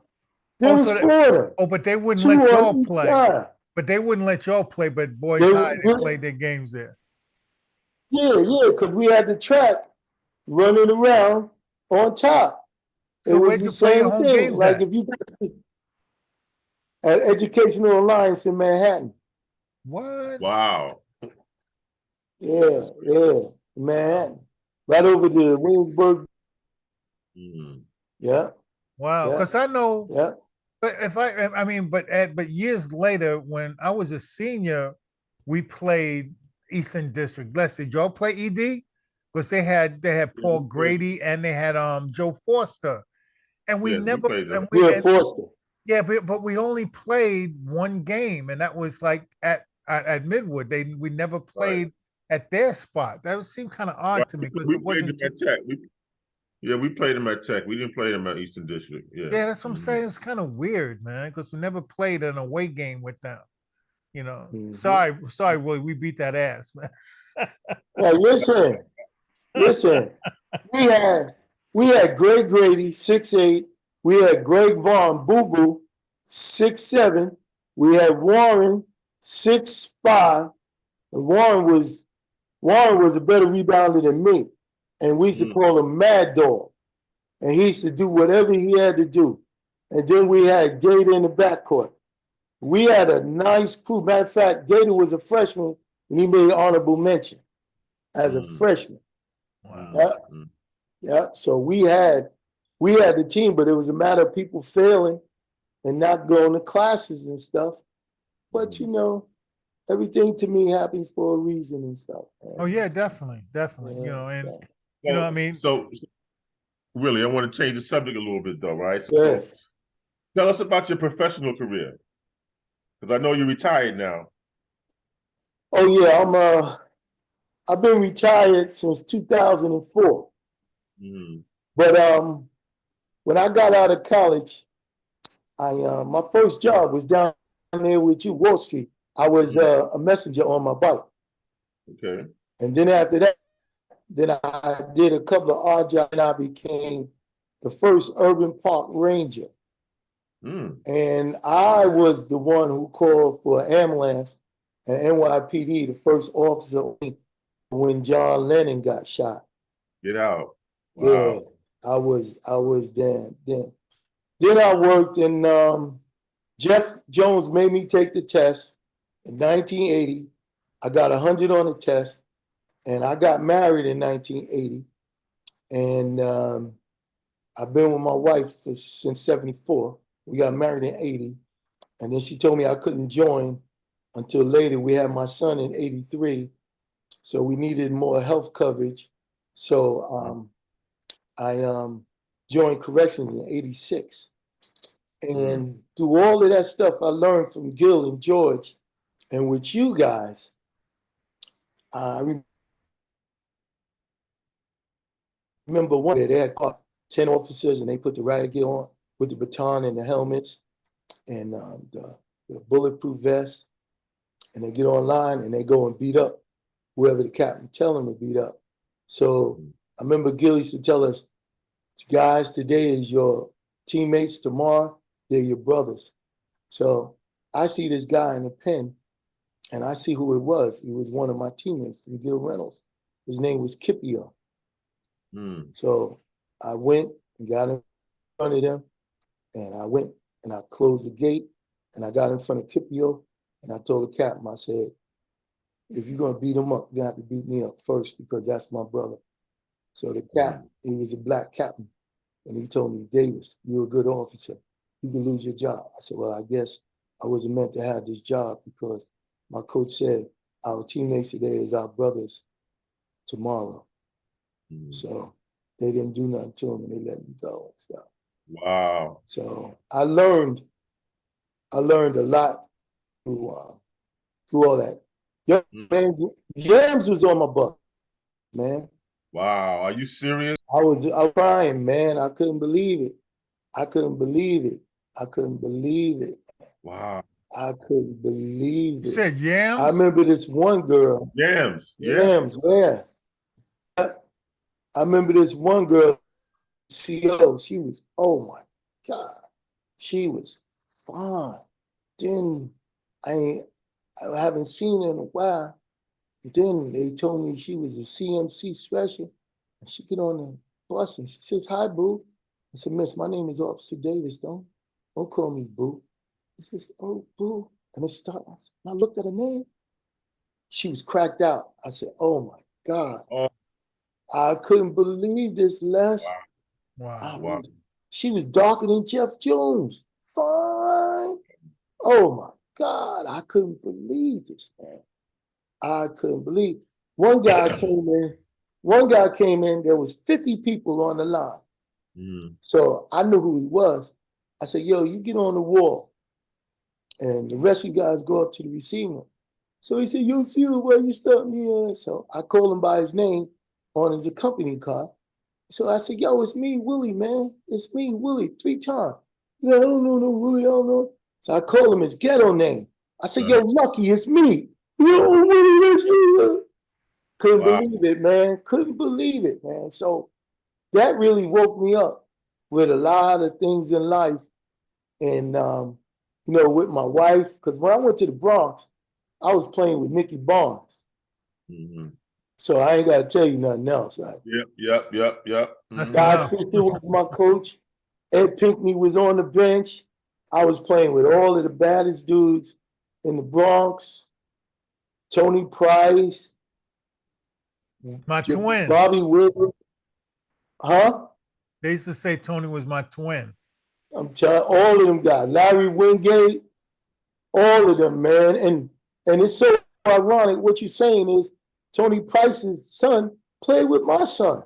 There was four of them. Oh, but they wouldn't Two let y'all on each play. side. But they wouldn't let y'all play. But Boys High, they played their games there. Yeah, because we had the track running around on top. So it was where'd the you play your same home thing. games Like at? if you at Educational Alliance in Manhattan. What? Wow. Yeah, Manhattan. Right over the Williamsburg. Yeah. Wow. Yeah. Because I know, Yeah. but but years later, when I was a senior, we played Eastern District. Leslie, did y'all play ED? Because they had Paul Grady and they had Joe Forster, and we Yes, we never played them. Yeah, Forster. yeah, but we only played one game, and that was like at Midwood. We never played at their spot. That would seem kind of odd to me because We it played wasn't. them at Tech. We played them at Tech. We didn't play them at Eastern District. Yeah. Yeah, that's what I'm saying. It's kind of weird, man, because we never played an away game with them. Sorry, Willie, we beat that ass, man. Well, listen. We had We had Greg Grady, 6'8". We had Greg Vaughn, Boo Boo, 6'7". We had Warren, 6'5". And Warren was a better rebounder than me. And we used to call him Mad Dog. And he used to do whatever he had to do. And then we had Gator in the backcourt. We had a nice crew. Matter of fact, Gator was a freshman and he made honorable mention as a freshman. Wow. Yeah. So we had the team, but it was a matter of people failing and not going to classes and stuff. But you know, everything to me happens for a reason and stuff. Man. Oh yeah, definitely. You know, and you know, I mean, so Willie, I want to change the subject a little bit though, right? Yeah. So, tell us about your professional career. Because I know you're retired now. Oh yeah, I've been retired since 2004. But when I got out of college, my first job was down there with you, Wall Street. I was a messenger on my bike. Okay. And then after that, then I did a couple of odd jobs and I became the first urban park ranger. And I was the one who called for an ambulance and NYPD, the first officer when John Lennon got shot. Get out. Wow. Yeah, I was then. Then I worked in, Jeff Jones made me take the test in 1980. I got 100 on the test and I got married in 1980. And I've been with my wife since 74. We got married in 80. And then she told me I couldn't join until later. We had my son in 83. So we needed more health coverage. So I joined corrections in 86. And through all of that stuff I learned from Gil and George and with you guys, I remember one day they had caught 10 officers and they put the riot gear on with the baton and the helmets and the bulletproof vest. And they get online and they go and beat up whoever the captain tell them to beat up. So I remember Gil used to tell us, guys, today is your teammates, tomorrow they're your brothers. So I see this guy in the pen and I see who it was. He was one of my teammates from Gil Reynolds. His name was Kipio. So I went and got in front of them and I went and I closed the gate and I got in front of Kipio and I told the captain, I said, if you're going to beat him up, you're going to have to beat me up first because that's my brother. So the captain, he was a black captain, and he told me, Davis, you're a good officer. You can lose your job. I said, well, I guess I wasn't meant to have this job because my coach said, our teammates today is our brothers tomorrow. So they didn't do nothing to him and they let me go and stuff. Wow. So I learned a lot through all that. Yo, man, Yams was on my butt, man. Wow, are you serious? I was crying, man. I couldn't believe it. I couldn't believe it. Wow. I couldn't believe it. You said Yams? I remember this one girl. Yams, yeah. I remember this one girl, CO. She was, oh my God, she was fine. Then I haven't seen her in a while. Then they told me she was a CMC special. And she get on the bus and she says, hi, boo. I said, miss, my name is Officer Davis. Don't call me boo. She says, oh, boo. And then she started, I looked at her name. She was cracked out. I said, oh my God. Oh. I couldn't believe this, Les. Wow. She was darker than Jeff Jones. Fine. Oh my God. I couldn't believe this, man. I couldn't believe. One guy came in, there was 50 people on the line. So I knew who he was. I said, yo, you get on the wall. And the rest of you guys go up to the receiving room. So he said, yo, see where you stuck me in. So I called him by his name on his accompanying card. So I said, yo, it's me, Willie, man. It's me, Willie, 3 times. Yeah, I don't know no Willie, I don't know. So I called him his ghetto name. I said, yo, Lucky, it's me. Yo, Willie, that's you. Couldn't believe it, man. Couldn't believe it, man. So that really woke me up with a lot of things in life. And, you know, with my wife, because when I went to the Bronx, I was playing with Nicky Barnes. Mhm. So I ain't got to tell you nothing else. Right? Yep. That's Mhm. Guy enough. Fisher was my coach. Ed Pinkney was on the bench. I was playing with all of the baddest dudes in the Bronx. Tony Price, My twin. Bobby Willie. Huh? They used to say Tony was my twin. I'm telling all of them guys. Larry Wingate, all of them, man. And it's so ironic. What you're saying is Tony Price's son played with my son.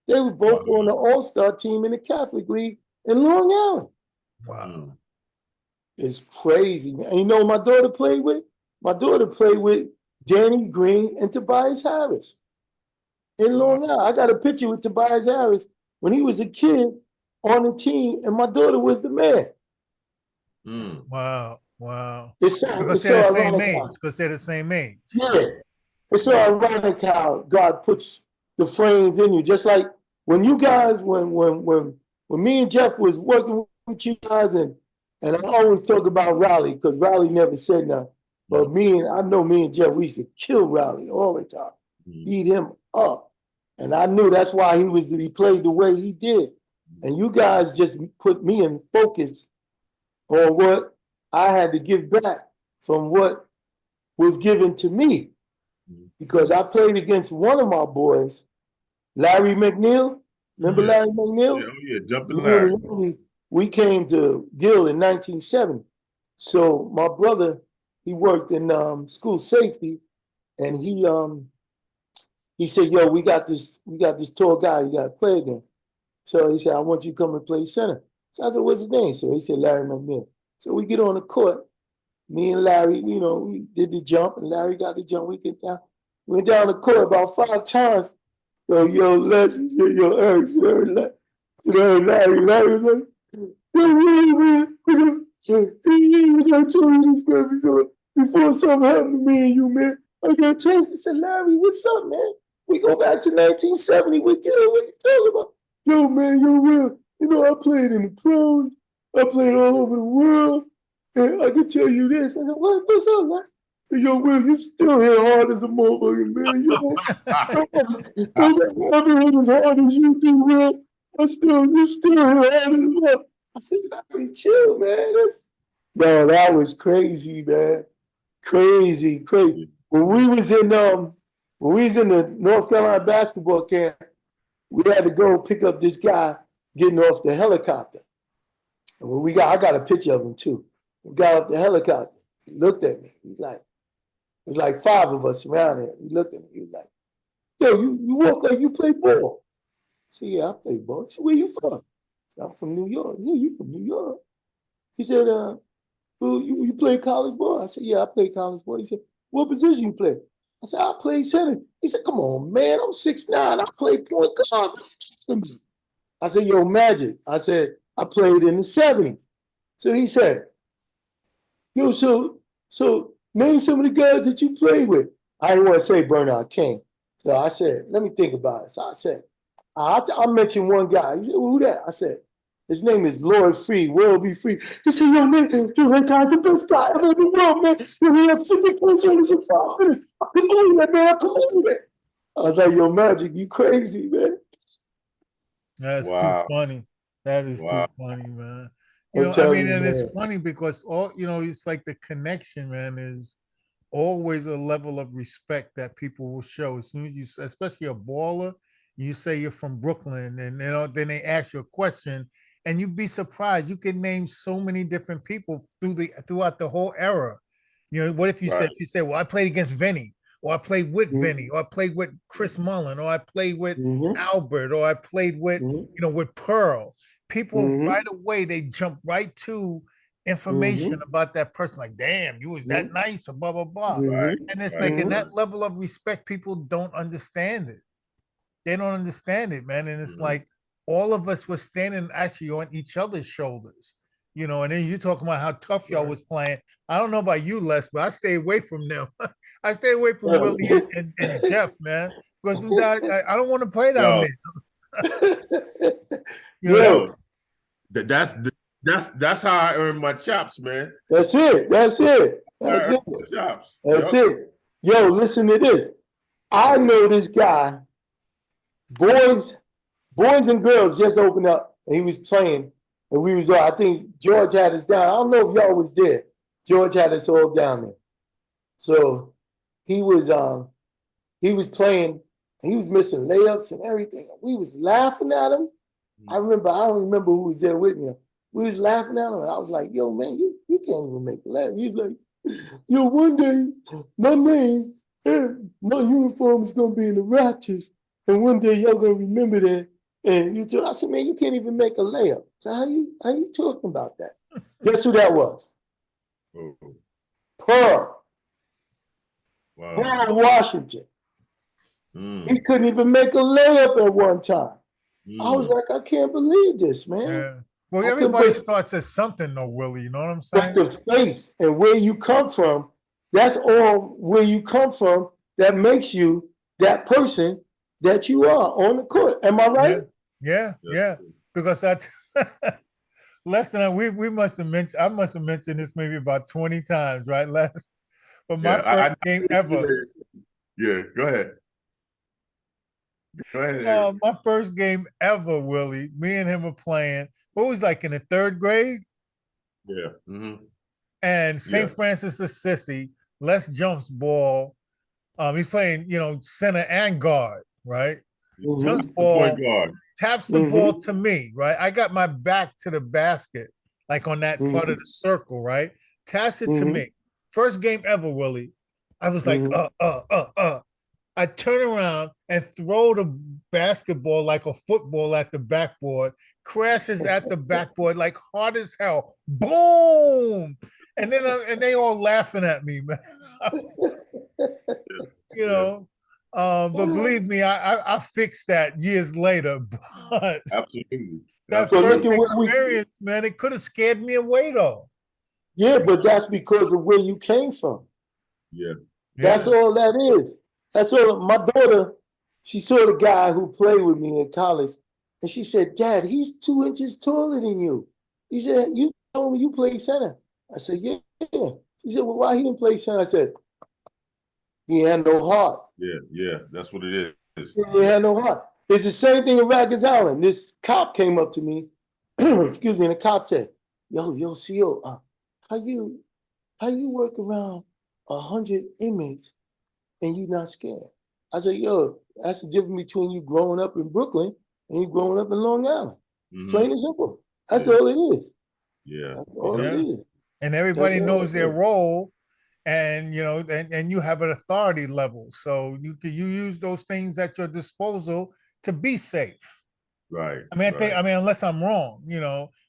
They were both on the All-Star team in the Catholic League in Long Island. Wow. It's crazy, man. And you know who my daughter played with? My daughter played with Danny Green and Tobias Harris in Long Island. I got a picture with Tobias Harris when he was a kid on the team, and my daughter was the man. Mm. Wow. Wow. It's so, Because it's they're so the same ironic. age. Because they're the same age. Yeah. It's so ironic how God puts the frames in you. Just like when you guys, when me and Jeff was working with you guys, and I always talk about Riley because Riley never said nothing. But I know me and Jeff, we used to kill Riley all the time, beat him up. And I knew that's why he played the way he did. And you guys just put me in focus on what I had to give back from what was given to me. Because I played against one of my boys, Larry McNeil. Remember Larry McNeil? Yeah, jumping Larry. We came to Gill in 1970. So my brother, he worked in school safety, and he said, "Yo, we got this tall guy you got to play against." So he said, "I want you to come and play center." So I said, "What's his name?" So he said, "Larry McNeil." So we get on the court. Me and Larry, you know, we did the jump, and Larry got the jump. We get down. Went down the court about 5 times. Yo, Les, he said, yo, Larry, like, I gotta tell you this, man, before something happened to me and you, man. I got a chance. I said, Larry, what's up, man? We go back to 1970 with Gil. What you talking about? Yo, man, you're real. You know, I played in the pros. I played all over the world. And I can tell you this. I said, what's up, man? Yo, Will, you still hit hard as a motherfucker, man. You know, never hit as hard as you do, Will. You still hit hard as well. I said, Larry, chill, man. Yo, that was crazy, man. Crazy. When we was in the North Carolina basketball camp, we had to go pick up this guy getting off the helicopter. And when I got a picture of him too. We got off the helicopter. He looked at me. He's like, there's like 5 of us around here. He looked at me. He was like, yo, you walk like you play ball. I said, yeah, I play ball. He said, where you from? I said, I'm from New York. He said, you from New York? He said, you play college ball? I said, yeah, I play college ball. He said, what position you play? I said, I play center. He said, come on, man, I'm 6'9". I play point guard. I said, yo, Magic. I said, I played in the 70s. So he said, yo, so name some of the guys that you played with. I didn't want to say Bernard King. So I said, let me think about it. So I said, I'll mention one guy. He said, well, who that? I said, his name is Lloyd Free, World Be Free. He said, yo, man, that guy's the best guy ever in the world, man. Yo, he had 50 points on his 5 minutes. I can believe it, man. I can believe it. I was like, yo, Magic, you crazy, man. That's too funny. That is too funny, man. You know, I mean, and it's funny because it's like the connection, man, is always a level of respect that people will show as soon as you, especially a baller, you say you're from Brooklyn, and then they ask you a question, and you'd be surprised. You can name so many different people throughout the whole era. You know, what if you said, well, I played against Vinny, or I played with Vinny, or I played with Chris Mullen, or I played with Albert, or I played with, with Pearl. People right away, they jump right to information about that person. Like, damn, you was that nice, or blah, blah, blah. And it's like, in that level of respect, people don't understand it. They don't understand it, man. And it's like, all of us were standing actually on each other's shoulders, and then you talking about how tough y'all was playing. I don't know about you, Les, but I stay away from them. I stay away from Willie and Jeff, man, because I don't want to play down there. You know, Yo, that's how I earn my chops, man. that's it. That's it. I That's earn it. my chops. That's Yep. it. Yo, listen to this. I know this guy, boys and girls just opened up and he was playing and we was all, I think George had us down. I don't know if y'all was there. George had us all down there. So he was playing and he was missing layups and everything. We was laughing at him. I don't remember who was there with me. We was laughing at him and I was like, yo, man, you can't even make a laugh. He was like, yo, one day, my name, my uniform is gonna be in the Raptors. And one day y'all gonna remember that. And I said, man, you can't even make a layup. So how you talking about that? Guess who that was? Oh, Pearl. wow. Pearl Washington. Mm, He couldn't even make a layup at one time. I was mm. like, I can't believe this, man. yeah. Well, I couldn't everybody believe- starts at something though, Willie. You know what I'm But saying? the faith and where you come from, that's all where you come from that makes you that person that you are on the court. Am I right? Yeah. Because less than we must have mentioned. I must have mentioned this maybe about 20 times, right? But my Yeah, first game ever. Yeah, go ahead. Go ahead, Eric. My first game ever, Willie. Me and him were playing. What was like in the third grade? Yeah. Mm-hmm. And St. Yeah. Francis Assisi, Les jumps ball. He's playing, center and guard, right? Mhm. Jumps The point ball, guard. taps the ball to me, right? I got my back to the basket, like on that part of the circle, right? Taps it to me. First game ever, Willie. I was like, I turn around and throw the basketball like a football at the backboard, crashes at the backboard like hard as hell. Boom! And then and they all laughing at me, man. you know. But believe me, I fixed that years later. But Absolutely. that But first look at what we, experience, man, it could have scared me away though. yeah, but that's because of where you came from. Yeah. That's all that is. That's all. My daughter, she saw the guy who played with me in college, and she said, Dad, he's 2 inches taller than you. He said, you told me you play center. I said, yeah. She said, well, why he didn't play center? I said, he had no heart. Yeah. That's what it is. He had no heart. It's the same thing in Rikers Island. This cop came up to me, excuse me, and the cop said, yo, CO, how you work around 100 inmates and you not scared? I said, yo, that's the difference between you growing up in Brooklyn and you growing up in Long Island. Plain and simple. That's all it is. Yeah. That's all it is. And everybody That's knows their all it is. role, and and you have an authority level, so you use those things at your disposal to be safe. Right. I mean, unless I'm wrong,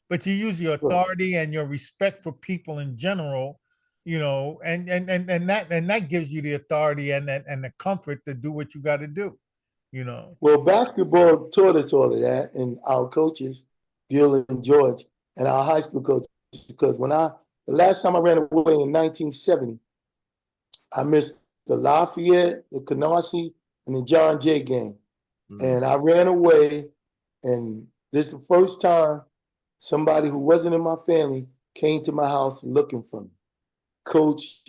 but you use your Right. authority and your respect for people in general, and that gives you the authority and the comfort to do what you got to do, Well, basketball taught us all of that, and our coaches, Gil and George, and our high school coaches, because the last time I ran away in 1970, I missed the Lafayette, the Canarsie, and the John Jay game. And I ran away, and this is the first time somebody who wasn't in my family came to my house looking for me. Coach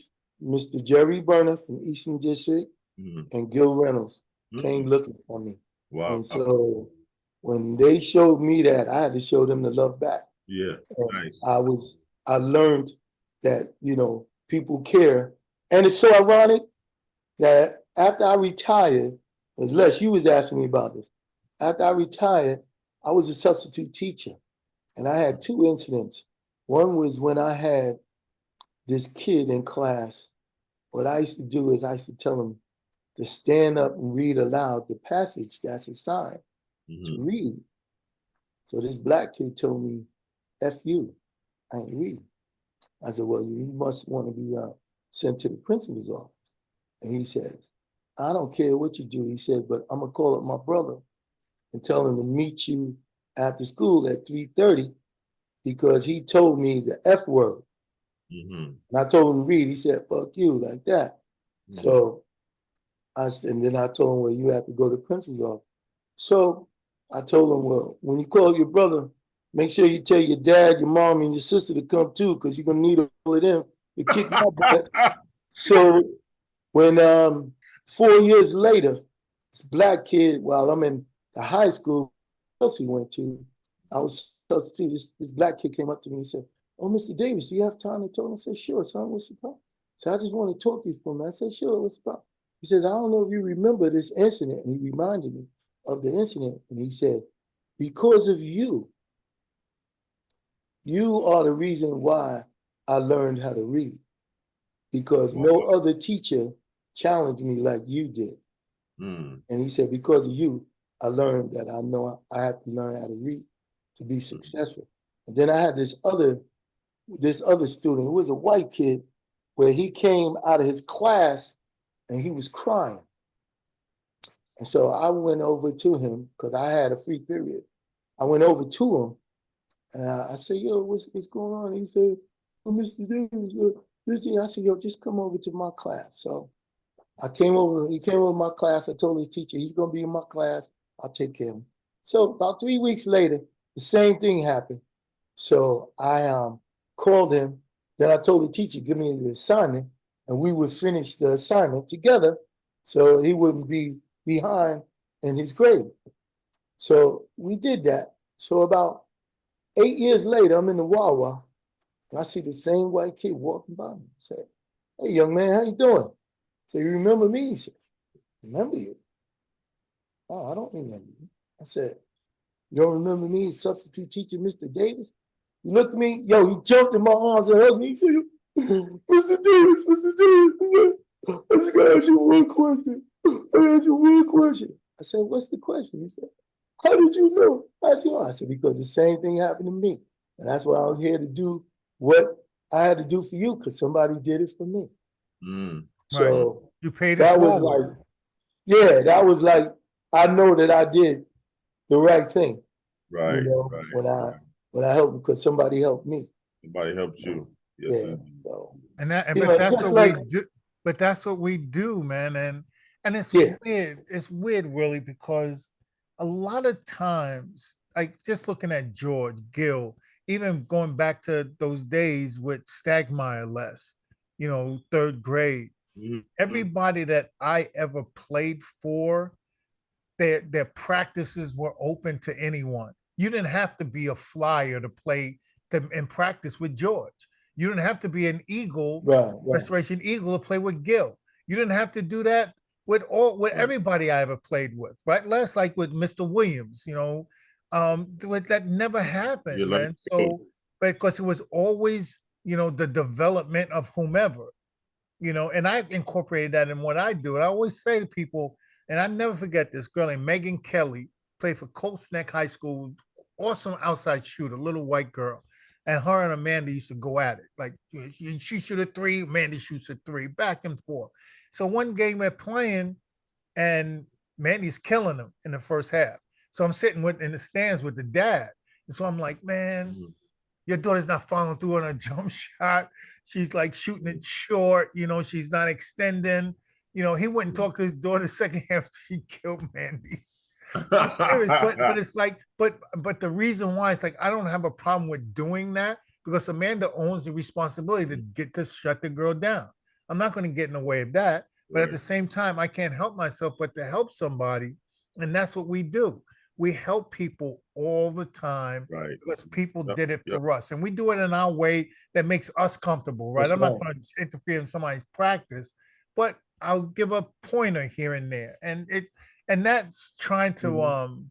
Mr. Jerry Burner from Eastern District and Gil Reynolds came looking for me. Wow. And so when they showed me that, I had to show them the love back. Yeah. And Nice. I learned that, people care. And it's so ironic that after I retired, because Les, you was asking me about this. After I retired, I was a substitute teacher. And I had 2 incidents. One was when I had this kid in class. What I used to do is I used to tell him to stand up and read aloud the passage that's assigned to read. So this black kid told me, F you, I ain't reading. I said, well, you must want to be sent to the principal's office. And he says, I don't care what you do. He said, but I'm going to call up my brother and tell him to meet you after school at 3:30 because he told me the F word. And I told him to read. He said, fuck you, like that. So and then I told him, well, you have to go to the principal's office. So I told him, well, when you call your brother, make sure you tell your dad, your mom, and your sister to come too, because you're gonna need all of them to kick my butt. So when 4 years later, this black kid, while I'm in the high school he went to, I was substitute. This black kid came up to me and said, "Oh, Mr. Davis, do you have time to talk?" I said, "Sure, son. What's the problem?" So I just want to talk to you for a minute. I said, "Sure, what's the problem?" He says, "I don't know if you remember this incident." And he reminded me of the incident. And he said, "Because of you, you are the reason why I learned how to read. Because no other teacher challenged me like you did." And he said, "Because of you, I learned that I know I have to learn how to read to be successful." And then I had this other student who was a white kid, where he came out of his class and he was crying. And so I went over to him because I had a free period. I went over to him and I said, "Yo, what's going on?" And he said, "Oh, Mr. Davis, this thing." I said, "Yo, just come over to my class." So he came over to my class. I told his teacher, he's gonna be in my class. I'll take care of him. So about 3 weeks later, the same thing happened. So I called him. Then I told the teacher, give me the assignment, and we would finish the assignment together so he wouldn't be behind in his grade. So we did that. So about 8 years later, I'm in the Wawa, and I see the same white kid walking by me. I said, "Hey, young man, how you doing?" So, "You remember me?" He said, "Remember you?" "Oh, I don't remember you." I said, "You don't remember me, substitute teacher, Mr. Davis?" He looked at me, he jumped in my arms and hugged me. He said, "Mr. Davis, Mr. Davis, I just gotta ask you one question. I said, "What's the question?" He said, "How did you know?" I said, "Because the same thing happened to me. And that's why I was here to do what I had to do for you, because somebody did it for me." So Right. You paid it that was forward. that was like, I know that I did the right thing. Right. When I helped, because somebody helped me. Somebody helps you. Yes, Yeah. So, But that's just what like, we do. But that's what we do, man. And it's yeah, weird. It's weird, really, because a lot of times, like just looking at George, Gill, even going back to those days with Stagmeyer, third grade, everybody that I ever played for, their practices were open to anyone. You didn't have to be a flyer to play and practice with George. You didn't have to be an Eagle, right. Restoration Eagle, to play with Gil. You didn't have to do that with everybody I ever played with, right? Less like with Mr. Williams, that never happened, man. So because it was always, the development of whomever, and I incorporated that in what I do. And I always say to people, and I never forget this girl named Megan Kelly, played for Colts Neck High School, awesome outside shooter, little white girl. And her and Amanda used to go at it. Like she shoot a three, Amanda shoots a three, back and forth. So one game they're playing, and Mandy's killing them in the first half. So I'm sitting in the stands with the dad. And so I'm like, man, your daughter's not following through on a jump shot. She's like shooting it short. She's not extending. He went and talked to his daughter second half. She killed Mandy. I'm serious, but it's like, but the reason why it's like I don't have a problem with doing that, because Amanda owns the responsibility to get to shut the girl down. I'm not going to get in the way of that, but at the same time, I can't help myself but to help somebody, and that's what we do. We help people all the time, Right. because people did it for us, and we do it in our way that makes us comfortable, right? That's I'm not going to interfere in somebody's practice, but I'll give a pointer here and there, and that's trying to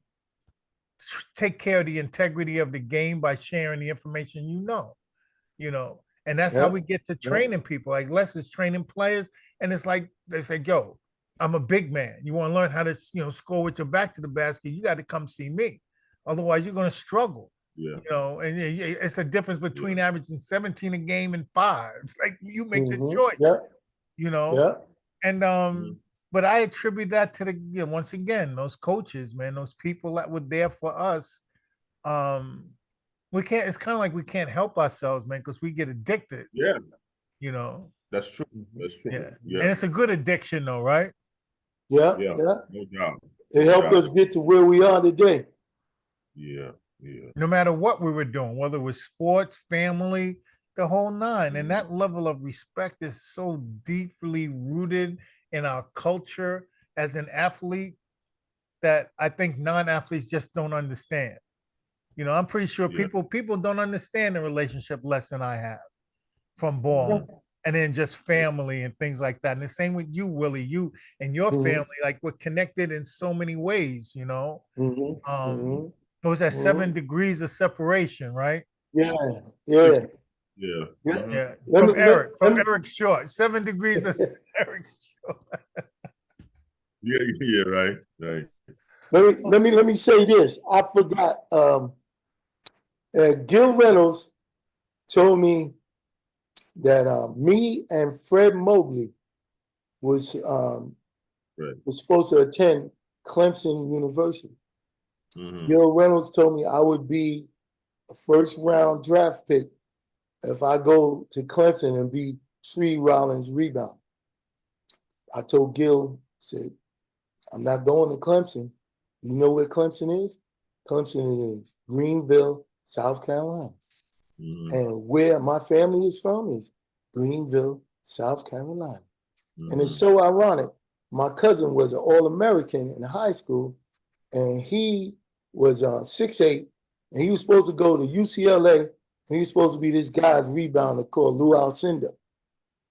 take care of the integrity of the game by sharing the information, and that's how we get to training people. Like Les is training players, and it's like they say, "Yo, I'm a big man. You want to learn how to score with your back to the basket, you got to come see me, otherwise you're going to struggle." And it's a difference between averaging 17 a game and 5. Like, you make the choice. And but I attribute that to once again, those coaches, man, those people that were there for us. We can't, it's kind of like we can't help ourselves, man, because we get addicted. Yeah. That's true. That's true. And it's a good addiction though, right? Yeah. No doubt. It helped us get to where we are today. Yeah, yeah. no matter what we were doing, whether it was sports, family, the whole nine. And that level of respect is so deeply rooted in our culture as an athlete that I think non-athletes just don't understand. I'm pretty sure Yeah. people don't understand the relationship lesson I have from balling. And then just family and things like that. And the same with you, Willie, you and your family, like we're connected in so many ways, It was that 7 degrees of separation, right? Yeah, yeah. Yeah. Yeah. Yeah. Let me, From let me, Eric Short. 7 degrees of Eric Short. Yeah, yeah, right, right. let me say this. I forgot. Gil Reynolds told me that me and Fred Mobley was Right. was supposed to attend Clemson University. Mhm. Gil Reynolds told me I would be a first round draft pick if I go to Clemson and be Tree Rollins' rebound. I told Gil, said, I'm not going to Clemson. You know where Clemson is? Clemson is Greenville, South Carolina. Mhm. And where my family is from is Greenville, South Carolina. And it's so ironic. My cousin was an All-American in high school, and he was 6'8", and he was supposed to go to UCLA, and he was supposed to be this guy's rebounder called Lou Alcindor.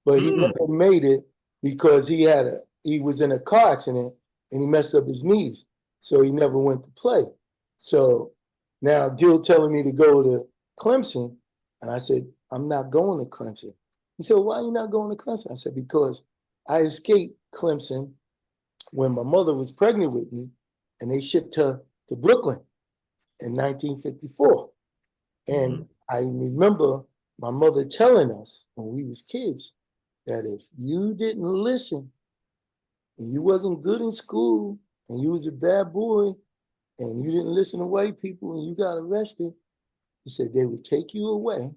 But he never made it because he was in a car accident and he messed up his knees. So he never went to play. So now Gil telling me to go to Clemson, and I said, I'm not going to Clemson. He said, why are you not going to Clemson? I said, because I escaped Clemson when my mother was pregnant with me, and they shipped her to Brooklyn in 1954. And I remember my mother telling us when we was kids that if you didn't listen and you wasn't good in school and you was a bad boy and you didn't listen to white people and you got arrested, he said they would take you away,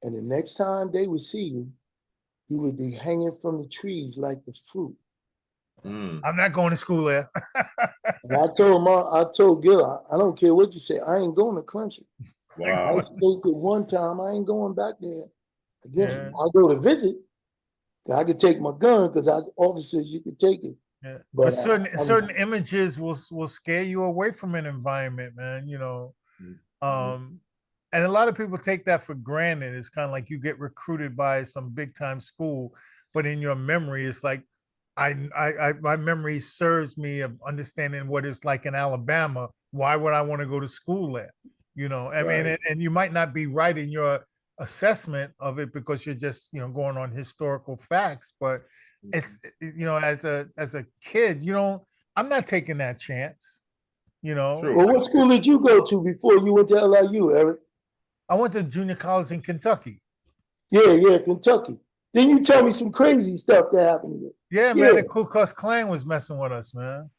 and the next time they would see you, you would be hanging from the trees like the fruit. I'm not going to school there. And I told Gil, I don't care what you say, I ain't going to Clemson. Wow. I stayed there one time, I ain't going back there again. Yeah. I'll go to visit. I could take my gun because officers, you could take it. Yeah. But certain images will scare you away from an environment, man. And a lot of people take that for granted. It's kind of like you get recruited by some big time school, but in your memory, it's like my memory serves me of understanding what it's like in Alabama. Why would I want to go to school there? I mean, and you might not be right in your assessment of it because you're just going on historical facts, but it's as a kid, I'm not taking that chance. True. Well, what school did you go to before you went to LIU, Eric? I went to junior college in Kentucky. Yeah, Kentucky. Then you tell me some crazy stuff that happened here. Yeah, man, the Ku Klux Klan was messing with us, man.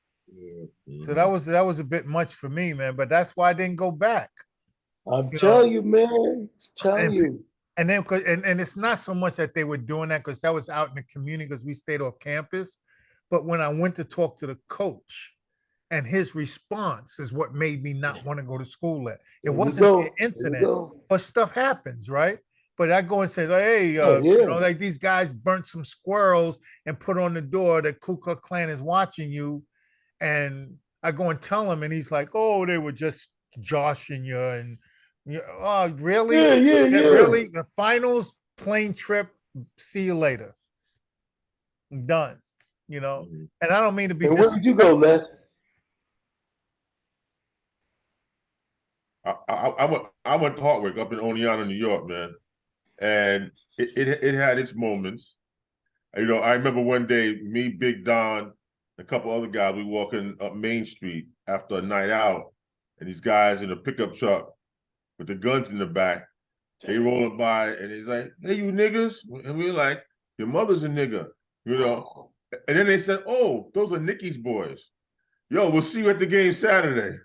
So that was a bit much for me, man. But that's why I didn't go back. I'm telling you, man. Telling you. And then, and it's not so much that they were doing that because that was out in the community because we stayed off campus. But when I went to talk to the coach, and his response is what made me not want to go to school there. It wasn't an incident, but stuff happens, right? But I go and say, hey, like these guys burnt some squirrels and put on the door that Ku Klux Klan is watching you. And I go and tell him, and he's like, oh, they were just joshing you. And, oh, really? Yeah. Really? The finals, plane trip, see you later. I'm done, And I don't mean to be disrespectful. Where did you go, Les? I went to Hartwick up in Oneonta, New York, man. And it had its moments. I remember one day, me, Big Don, a couple other guys, we walking up Main Street after a night out, and these guys in a pickup truck with the guns in the back, they rolling by, and he's like, hey, you niggas? And we're like, your mother's a nigga, And then they said, oh, those are Nikki's boys. Yo, we'll see you at the game Saturday.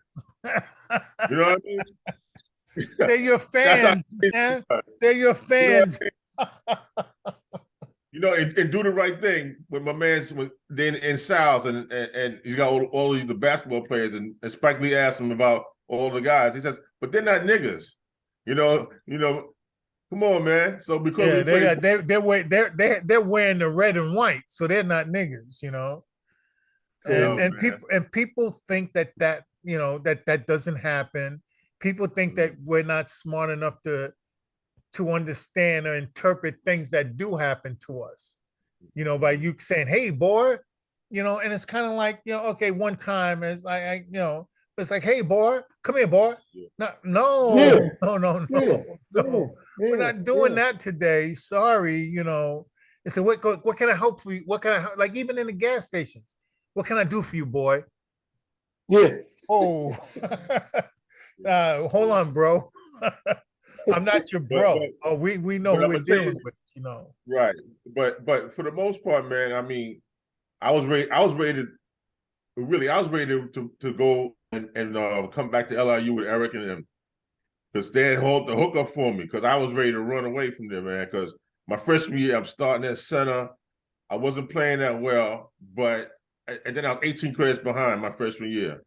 You know what I mean? They're your fans, man. They're your fans. And do the right thing with my man's then in Sal's and he's got all these the basketball players and Spike Lee asked him about, all the guys. He says, but they're not niggas. You know, come on, man. So because Yeah, we play, they're wearing the red and white, so they're not niggas, you know. yo, And man. people think that you know that doesn't happen. People think that we're not smart enough to understand or interpret things that do happen to us. You know, by you saying, "Hey, boy," you know, and it's kind of like, you know, okay, one time as I you know, it's like, "Hey, boy, come here, boy." Yeah. No, Yeah, no, no, yeah, no, no. We're yeah, not doing yeah. that today. Sorry, you know. And so what can I help for you? What can I like even in the gas stations? What can I do for you, boy? Yeah. Oh, hold on, bro. I'm not your But bro. Oh, we know but who I'm we're gonna tell you dealing what, with, you know. right. But for the most part, man, I mean, I was ready to go and come back to LIU with Eric and them because they had the hook up for me because I was ready to run away from them, man. Because my freshman year, I'm starting at center. I wasn't playing that well, and then I was 18 credits behind my freshman year.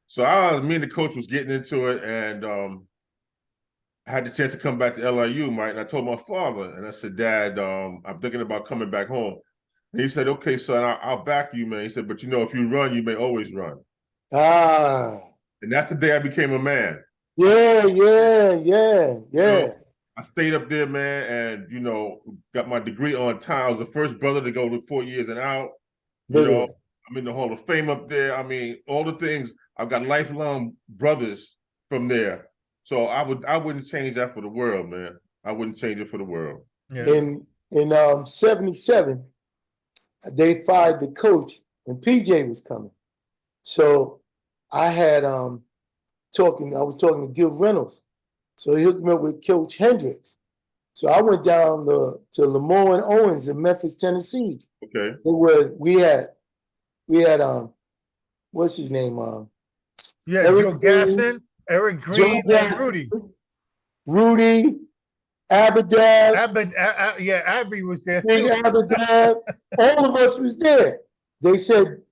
So me and the coach was getting into it, and I had the chance to come back to LIU, Mike. And I told my father, and I said, Dad, I'm thinking about coming back home. And he said, okay, son, I'll back you, man. He said, but you know, if you run, you may always run. Ah. And that's the day I became a man. Yeah, yeah, yeah, You yeah. know, I stayed up there, man, and, you know, got my degree on time. I was the first brother to go to 4 years and out. You Look at know, that. I'm in the Hall of Fame up there. I mean, all the things. I've got lifelong brothers from there. So I wouldn't change that for the world, man. I wouldn't change it for the world. Yeah. In 77, they fired the coach and PJ was coming. So I had I was talking to Gil Reynolds. So he hooked me up with Coach Hendricks. So I went down to Lemoore and Owens in Memphis, Tennessee. Okay. We had what's his name? Yeah, Eric Joe Green, Gasson, Eric Joe Green, and Jackson, Rudy, Abadab, Yeah, Abby was there Big too. Abadab. All of us was there. They said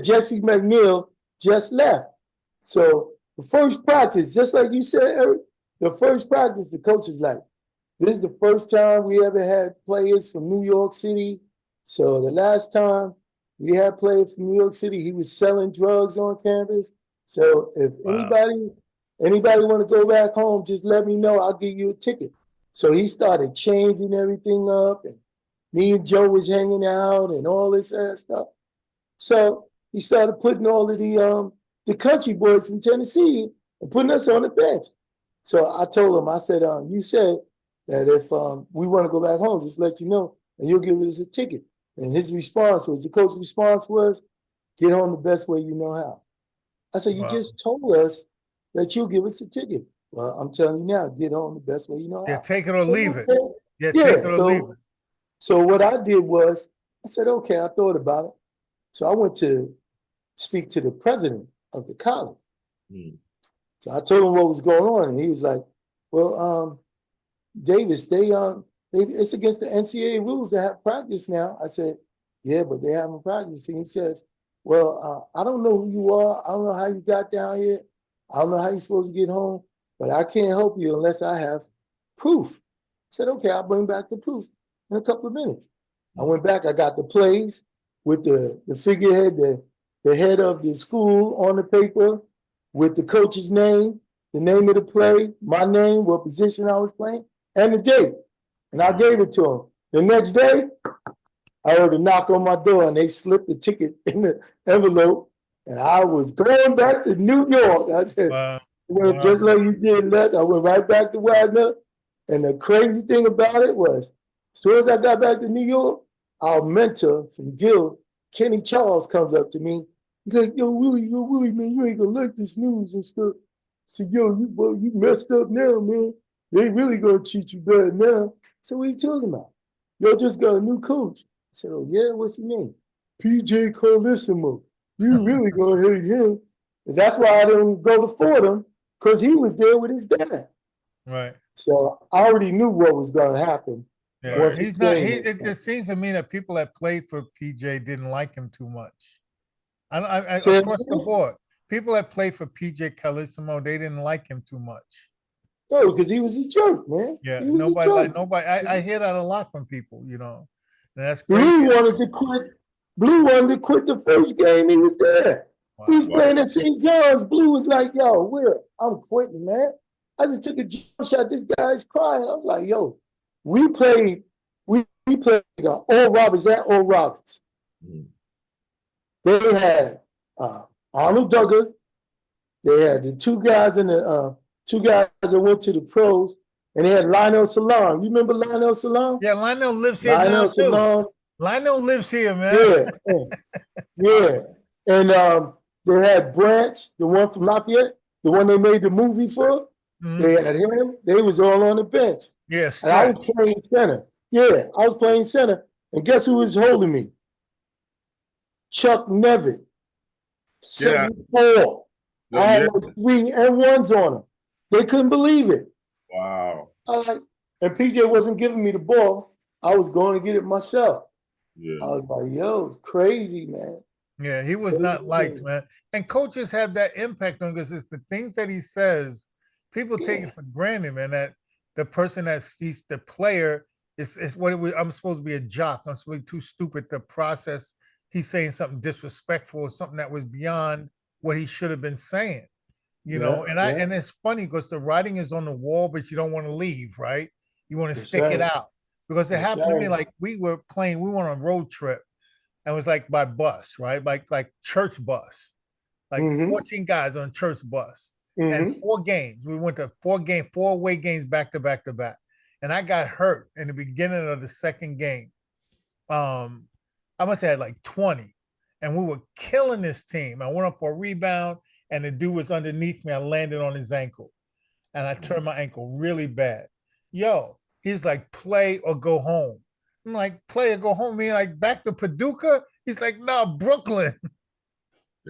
Jesse McNeil just left. So the first practice, just like you said, Eric, the first practice, the coach is like, this is the first time we ever had players from New York City. So the last time we had players from New York City, he was selling drugs on campus. So if anybody want to go back home, just let me know. I'll give you a ticket. So he started changing everything up, and me and Joe was hanging out and all this stuff. So he started putting all of the country boys from Tennessee and putting us on the bench. So I told him, I said, you said that if we want to go back home, just let you know, and you'll give us a ticket. And the coach's response was, get home the best way you know how. I said, you Wow. just told us that you'll give us a ticket. Well, I'm telling you now, get home the best way you know Yeah, how. take it or leave it. Yeah, Yeah, take it or leave it. so what I did was, I said, okay, I thought about it. So I went to speak to the president of the college. So I told him what was going on, and he was like, well, Davis, it's against the NCAA rules to have practice now. I said, yeah, but they haven't practiced. And he says, well, I don't know who you are. I don't know how you got down here. I don't know how you're supposed to get home, but I can't help you unless I have proof. I said, okay, I'll bring back the proof in a couple of minutes. I went back, I got the plays with the figurehead, the head of the school on the paper with the coach's name, the name of the play, my name, what position I was playing, and the date. And I gave it to him. The next day, I heard a knock on my door and they slipped the ticket in the envelope. And I was going back to New York. I said, Wow. well, Wow. just like you did, Les, I went right back to Wagner. And the crazy thing about it was, as soon as I got back to New York, our mentor from Guild, Kenny Charles, comes up to me. He's like, yo, Willie, man, you ain't gonna like this news and stuff. I said, yo, you messed up now, man. They really gonna treat you bad now. So what are you talking about? Y'all just got a new coach. I said, oh yeah, what's his name? PJ Carlissimo. You really gonna hate him. And that's why I didn't go to Fordham, because he was there with his dad. Right. So I already knew what was gonna happen. Yeah. Once He's not it just seems to me that people that played for PJ didn't like him too much. So Across the board. people that play for PJ Carlesimo, they didn't like him too much. No, because he was a jerk, man. Yeah, He was a nobody like jerk. nobody. I hear that a lot from people, you know. And that's Blue crazy. wanted to quit. Blue wanted to quit the first game he was there. He was Wow. playing at St. John's. Blue was like, yo, I'm quitting, man. I just took a jump shot. This guy's crying. I was like, yo, we played Oral Roberts at Oral Roberts. Mm. They had Arnold Duggar. They had the two guys that went to the pros, and they had Lionel Salam. You remember Lionel Salam? Yeah, Lionel lives here Lionel now too. Salam. Lionel lives here, man. Yeah. And they had Branch, the one from Lafayette, the one they made the movie for. Mhm. They had him. They was all on the bench. Yeah, And I was Stretch. playing center. Yeah, I was playing center. And guess who was holding me? Chuck Nevitt. 74. I had Yeah. like 3 and 1s on him. They couldn't believe it. Wow. And PJ wasn't giving me the ball. I was going to get it myself. Yeah. I was like, yo, it's crazy, man. Yeah, he was not liked, man. And coaches have that impact on because it's the things that he says, people take it for granted, man, that the person he's the player is what I'm supposed to be a jock. I'm supposed to be too stupid to process he's saying something disrespectful or something that was beyond what he should have been saying. You know, and it's funny because the writing is on the wall, but you don't want to leave, right? You want to stick it out. Because it happened to me, like we went on a road trip and it was like by bus, right? Like church bus, like 14 guys on church bus and 4 games. We went to 4 away games back to back to back. And I got hurt in the beginning of the second game. I must have had like 20 and we were killing this team. I went up for a rebound and the dude was underneath me. I landed on his ankle and I turned my ankle really bad. Yo, he's like, play or go home. I'm like, play or go home. Me like back to Paducah. He's like, no, Brooklyn.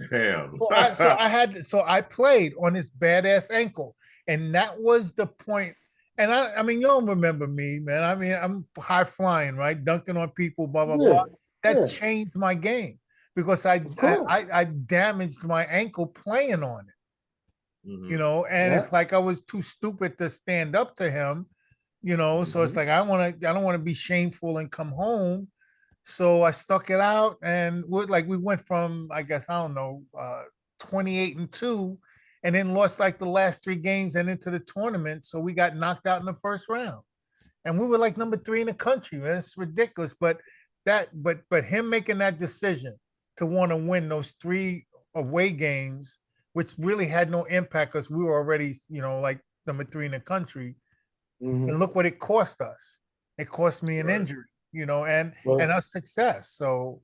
Damn. So I played on this badass ankle, and that was the point. And I mean, you don't remember me, man. I mean, I'm high flying, right, dunking on people, blah blah blah. That changed my game because I damaged my ankle playing on it. Mm-hmm. You know, and it's like I was too stupid to stand up to him. You know, so it's like I don't want to be shameful and come home. So I stuck it out, and we went from, I guess, I don't know, 28-2, and then lost like the last 3 games and into the tournament. So we got knocked out in the first round, and we were like number 3 in the country, man. It's ridiculous. But him making that decision to want to win those 3 away games, which really had no impact because we were already, you know, like number 3 in the country. And look what it cost us. It cost me an injury, you know, and a success. So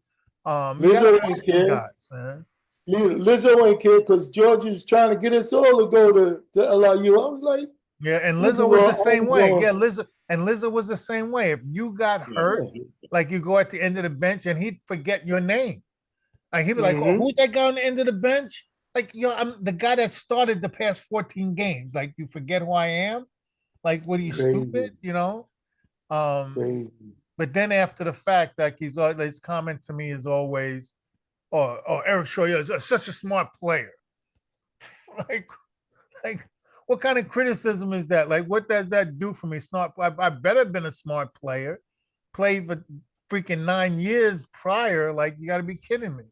Lizzo ain't care. Guys, man. Lizzo ain't care because Georgia's trying to get us all to go to LIU. I was like, yeah, and Lizzo was the same way. Yeah, Lizzo was the same way. If you got hurt, like you go at the end of the bench and he'd forget your name. Like he'd be like, oh, who's that guy on the end of the bench? Like, yo, I'm the guy that started the past 14 games. Like, you forget who I am? Like, what are you, stupid? You know? But then after the fact, like his comment to me is always, oh, Eric Shaw, you're such a smart player. like what kind of criticism is that? Like, what does that do for me? Smart, I better have been a smart player. Played for freaking 9 years prior. Like, you got to be kidding me.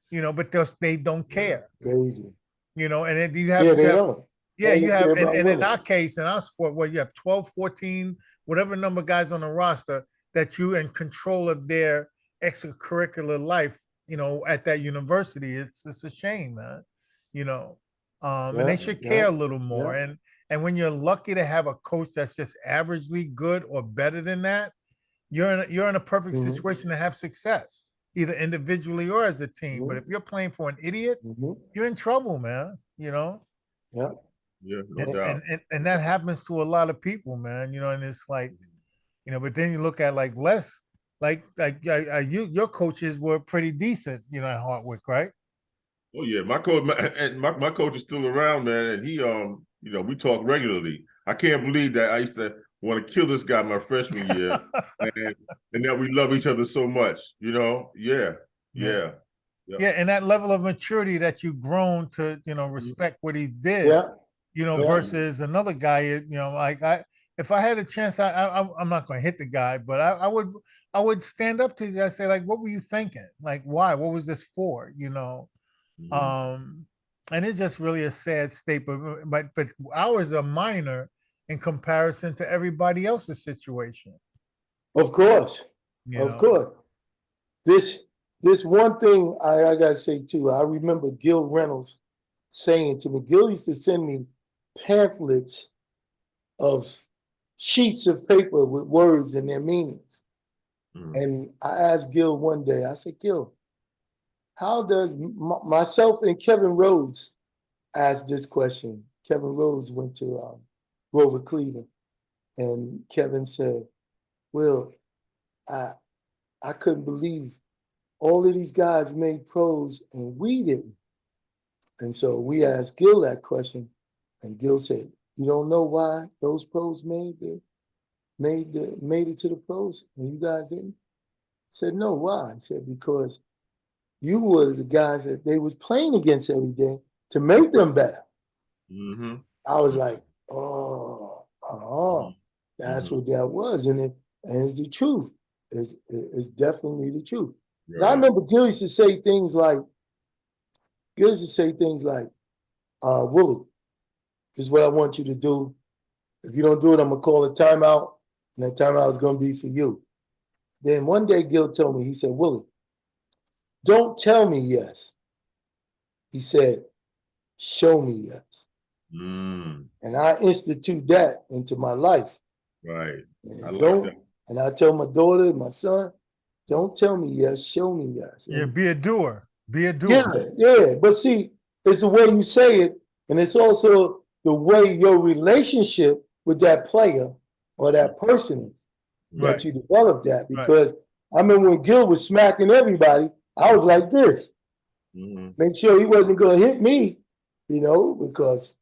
You know, but they don't care. Crazy. You know, and then you have, don't. Yeah, you have, and in our case, in our sport, where you have 12, 14, whatever number of guys on the roster that you in control of their extracurricular life, you know, at that university, it's a shame, man. You know, and they should care a little more. And when you're lucky to have a coach that's just averagely good or better than that, you're in a perfect situation to have success, either individually or as a team. But if you're playing for an idiot, you're in trouble, man. You know. Yeah. Yeah, no doubt. And that happens to a lot of people, man. You know, and it's like, you know, but then you look at like Les, your coaches were pretty decent, you know, at Hartwick, right? Oh yeah, my coach is still around, man, and he you know, we talk regularly. I can't believe that I used to want to kill this guy my freshman year, and that we love each other so much, you know. Yeah. Yeah, and that level of maturity that you've grown to, respect what he did, Yeah, yeah. versus another guy, like if I had a chance, I'm not going to hit the guy, but I would stand up to the guy, say like, what were you thinking? Like, why? What was this for? And it's just really a sad state, but ours are minor in comparison to everybody else's situation. Of course, You of know, course. This one thing I gotta say too. I remember Gil Reynolds saying to me. Gil used to send me pamphlets of sheets of paper with words and their meanings. And I asked Gil one day. I said, Gil, how does myself and Kevin Rhodes asked this question? Kevin Rhodes went to Grover Cleveland, and Kevin said, "Will, I couldn't believe all of these guys made pros and we didn't." And so we asked Gil that question, and Gil said, "You don't know why those pros made it to the pros and you guys didn't?" I said, "No, why?" He said, "Because you were the guys that they was playing against every day to make them better." I was like, that's what that was. And it's the truth. It's definitely the truth. Right. I remember Gil used to say things like, Willie, this is what I want you to do. If you don't do it, I'm going to call a timeout, and that timeout is going to be for you. Then one day Gil told me, he said, Willie, don't tell me yes. He said, show me yes. And I institute that into my life. Right. And I tell my daughter, my son, don't tell me yes, show me yes. Yeah, be a doer. Be a doer. Yeah. But see, it's the way you say it, and it's also the way your relationship with that player or that person is that you develop that. Because I remember when Gil was smacking everybody, I was like this. Make sure he wasn't going to hit me, because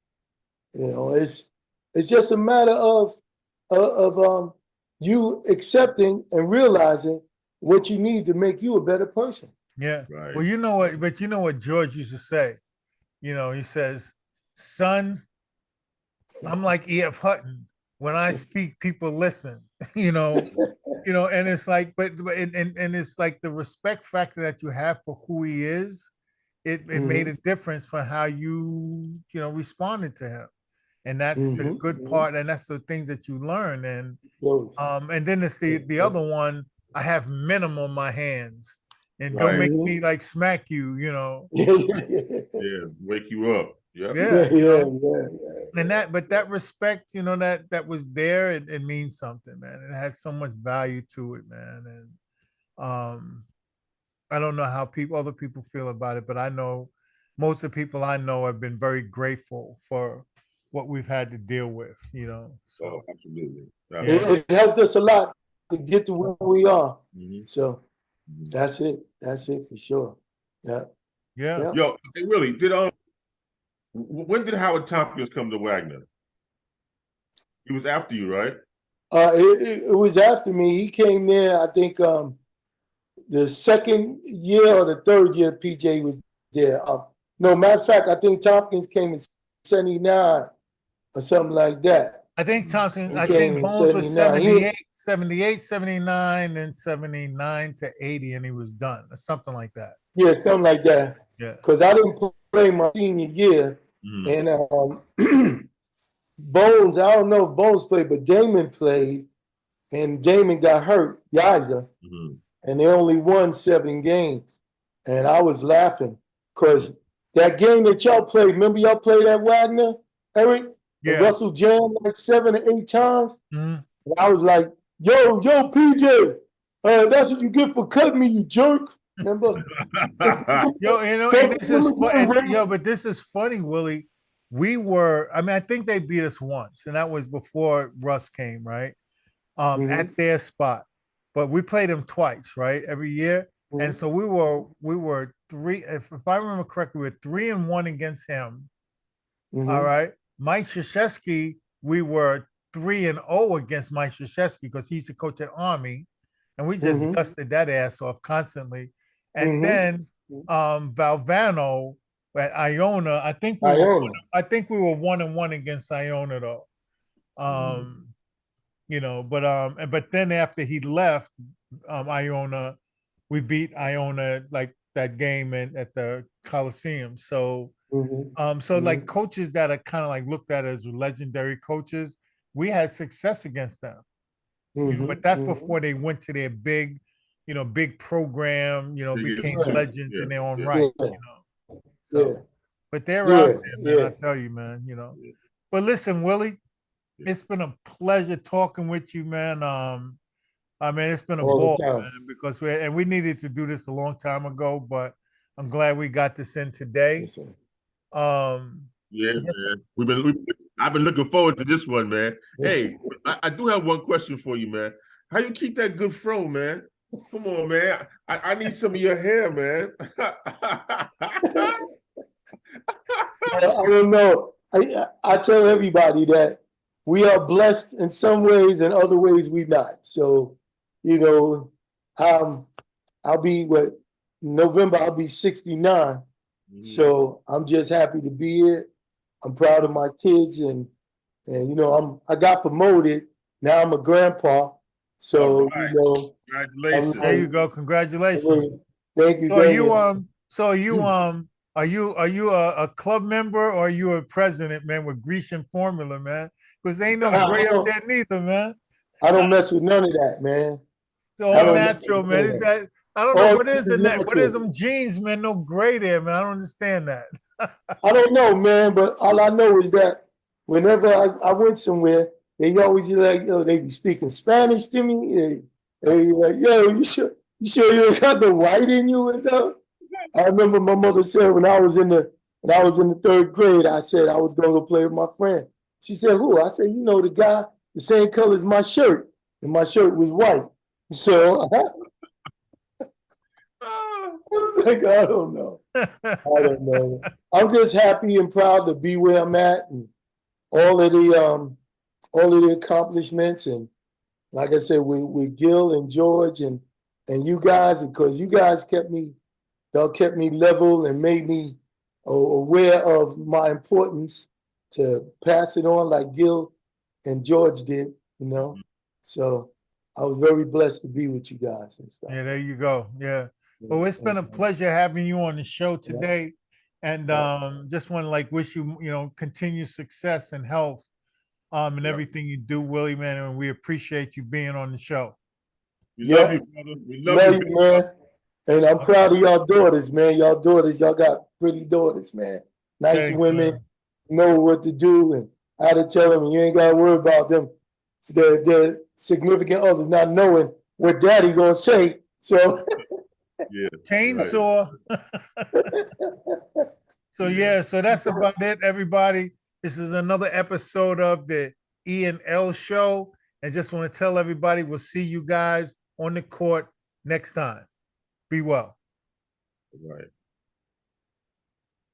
it's just a matter of you accepting and realizing what you need to make you a better person. Yeah. Right. Well, you know what George used to say? He says, son, I'm like E.F. Hutton. When I speak, people listen, and it's like, but it's like the respect factor that you have for who he is. It made a difference for how you responded to him. And that's the good part, and that's the things that you learn. And then it's the other one. I have minimum on my hands, and don't make me like smack you. Yeah, wake you up. Yeah. And that respect, that was there. It means something, man. It had so much value to it, man. And I don't know how other people feel about it, but I know most of the people I know have been very grateful for what we've had to deal with, So absolutely. It helped us a lot to get to where we are. So that's it. That's it for sure. Yeah. Yo, hey, Willie, when did Howard Tompkins come to Wagner? He was after you, right? It was after me. He came there, I think, the second year or the third year PJ was there. No, matter of fact, I think Tompkins came in 79 or something like that. I think Bones was 78, 79, and 79 to 80, and he was done. Or something like that. Yeah, something like that. Yeah. Because I didn't play my senior year. And Bones, I don't know if Bones played, but Damon played, and Damon got hurt, Yiza, and they only won 7 games. And I was laughing because that game that y'all played, remember y'all played at Wagner, Eric? Yeah. Russell jammed like 7 or 8 times. And I was like, yo, PJ, that's what you get for cutting me, you jerk. Remember? And this is but this is funny, Willie. I think they beat us once, and that was before Russ came, right? At their spot. But we played them twice, right? Every year. And so we were 3, if I remember correctly, we were 3-1 against him. All right. Mike Krzyzewski, we were 3-0 against Mike Krzyzewski because he's the coach at Army, and we just dusted that ass off constantly. And then Valvano at Iona. I think Iona. we were 1-1 against Iona though. You know, but then after he left Iona, we beat Iona like that game at the Coliseum. So so like coaches that are kind of like looked at as legendary coaches, we had success against them. You know, but that's before they went to their big, you know, big program, you know, became legends in their own right, you know. So, but they're out there, man. I tell you, man, you know. But listen, Willie, it's been a pleasure talking with you, man. I mean, it's been a ball, man, because we needed to do this a long time ago, but I'm glad we got this in today. Yeah, man. I've been looking forward to this one, man. Hey, I do have one question for you, man. How you keep that good fro, man? Come on, man. I need some of your hair, man. I don't know. I tell everybody that we are blessed in some ways, and other ways we not. So, you know, I'll be November. I'll be 69. So I'm just happy to be here. I'm proud of my kids, and you know, I got promoted. Now I'm a grandpa. So you know, congratulations. There you go. Congratulations. Thank you. So are you a club member, or are you a president, man, with Grecian formula, man? Because ain't no gray up there neither, man. I don't mess with none of that, man. It's all natural, man. Is that, I don't know what is in that. What is them jeans, man? No gray there, man. I don't understand that. I don't know, man, but all I know is that whenever I went somewhere, they always like, you know, they be speaking Spanish to me. They like, yo, you sure you ain't got the white in you and stuff? I remember my mother said when I was in the 3rd grade, I said I was gonna go play with my friend. She said, who? I said, you know, the guy, the same color as my shirt, and my shirt was white. So I was like, I don't know. I'm just happy and proud to be where I'm at, and all of the accomplishments, and like I said, with Gil and George and you guys, because you guys kept me level and made me aware of my importance to pass it on like Gil and George did, you know. So I was very blessed to be with you guys and stuff. Yeah, there you go. Yeah. Well, it's been a pleasure having you on the show today. And just want to like wish you, you know, continued success and health and everything you do, Willie, man. And we appreciate you being on the show. We love you, brother. We love you, man. And I'm proud of y'all daughters, man. Y'all got pretty daughters, man. Nice women, know what to do. And I had to tell them, you ain't got to worry about them, their significant others not knowing what daddy gonna say. So chainsaw. So that's about it, everybody. This is another episode of the E&L show. And just want to tell everybody we'll see you guys on the court next time. Be well. Right.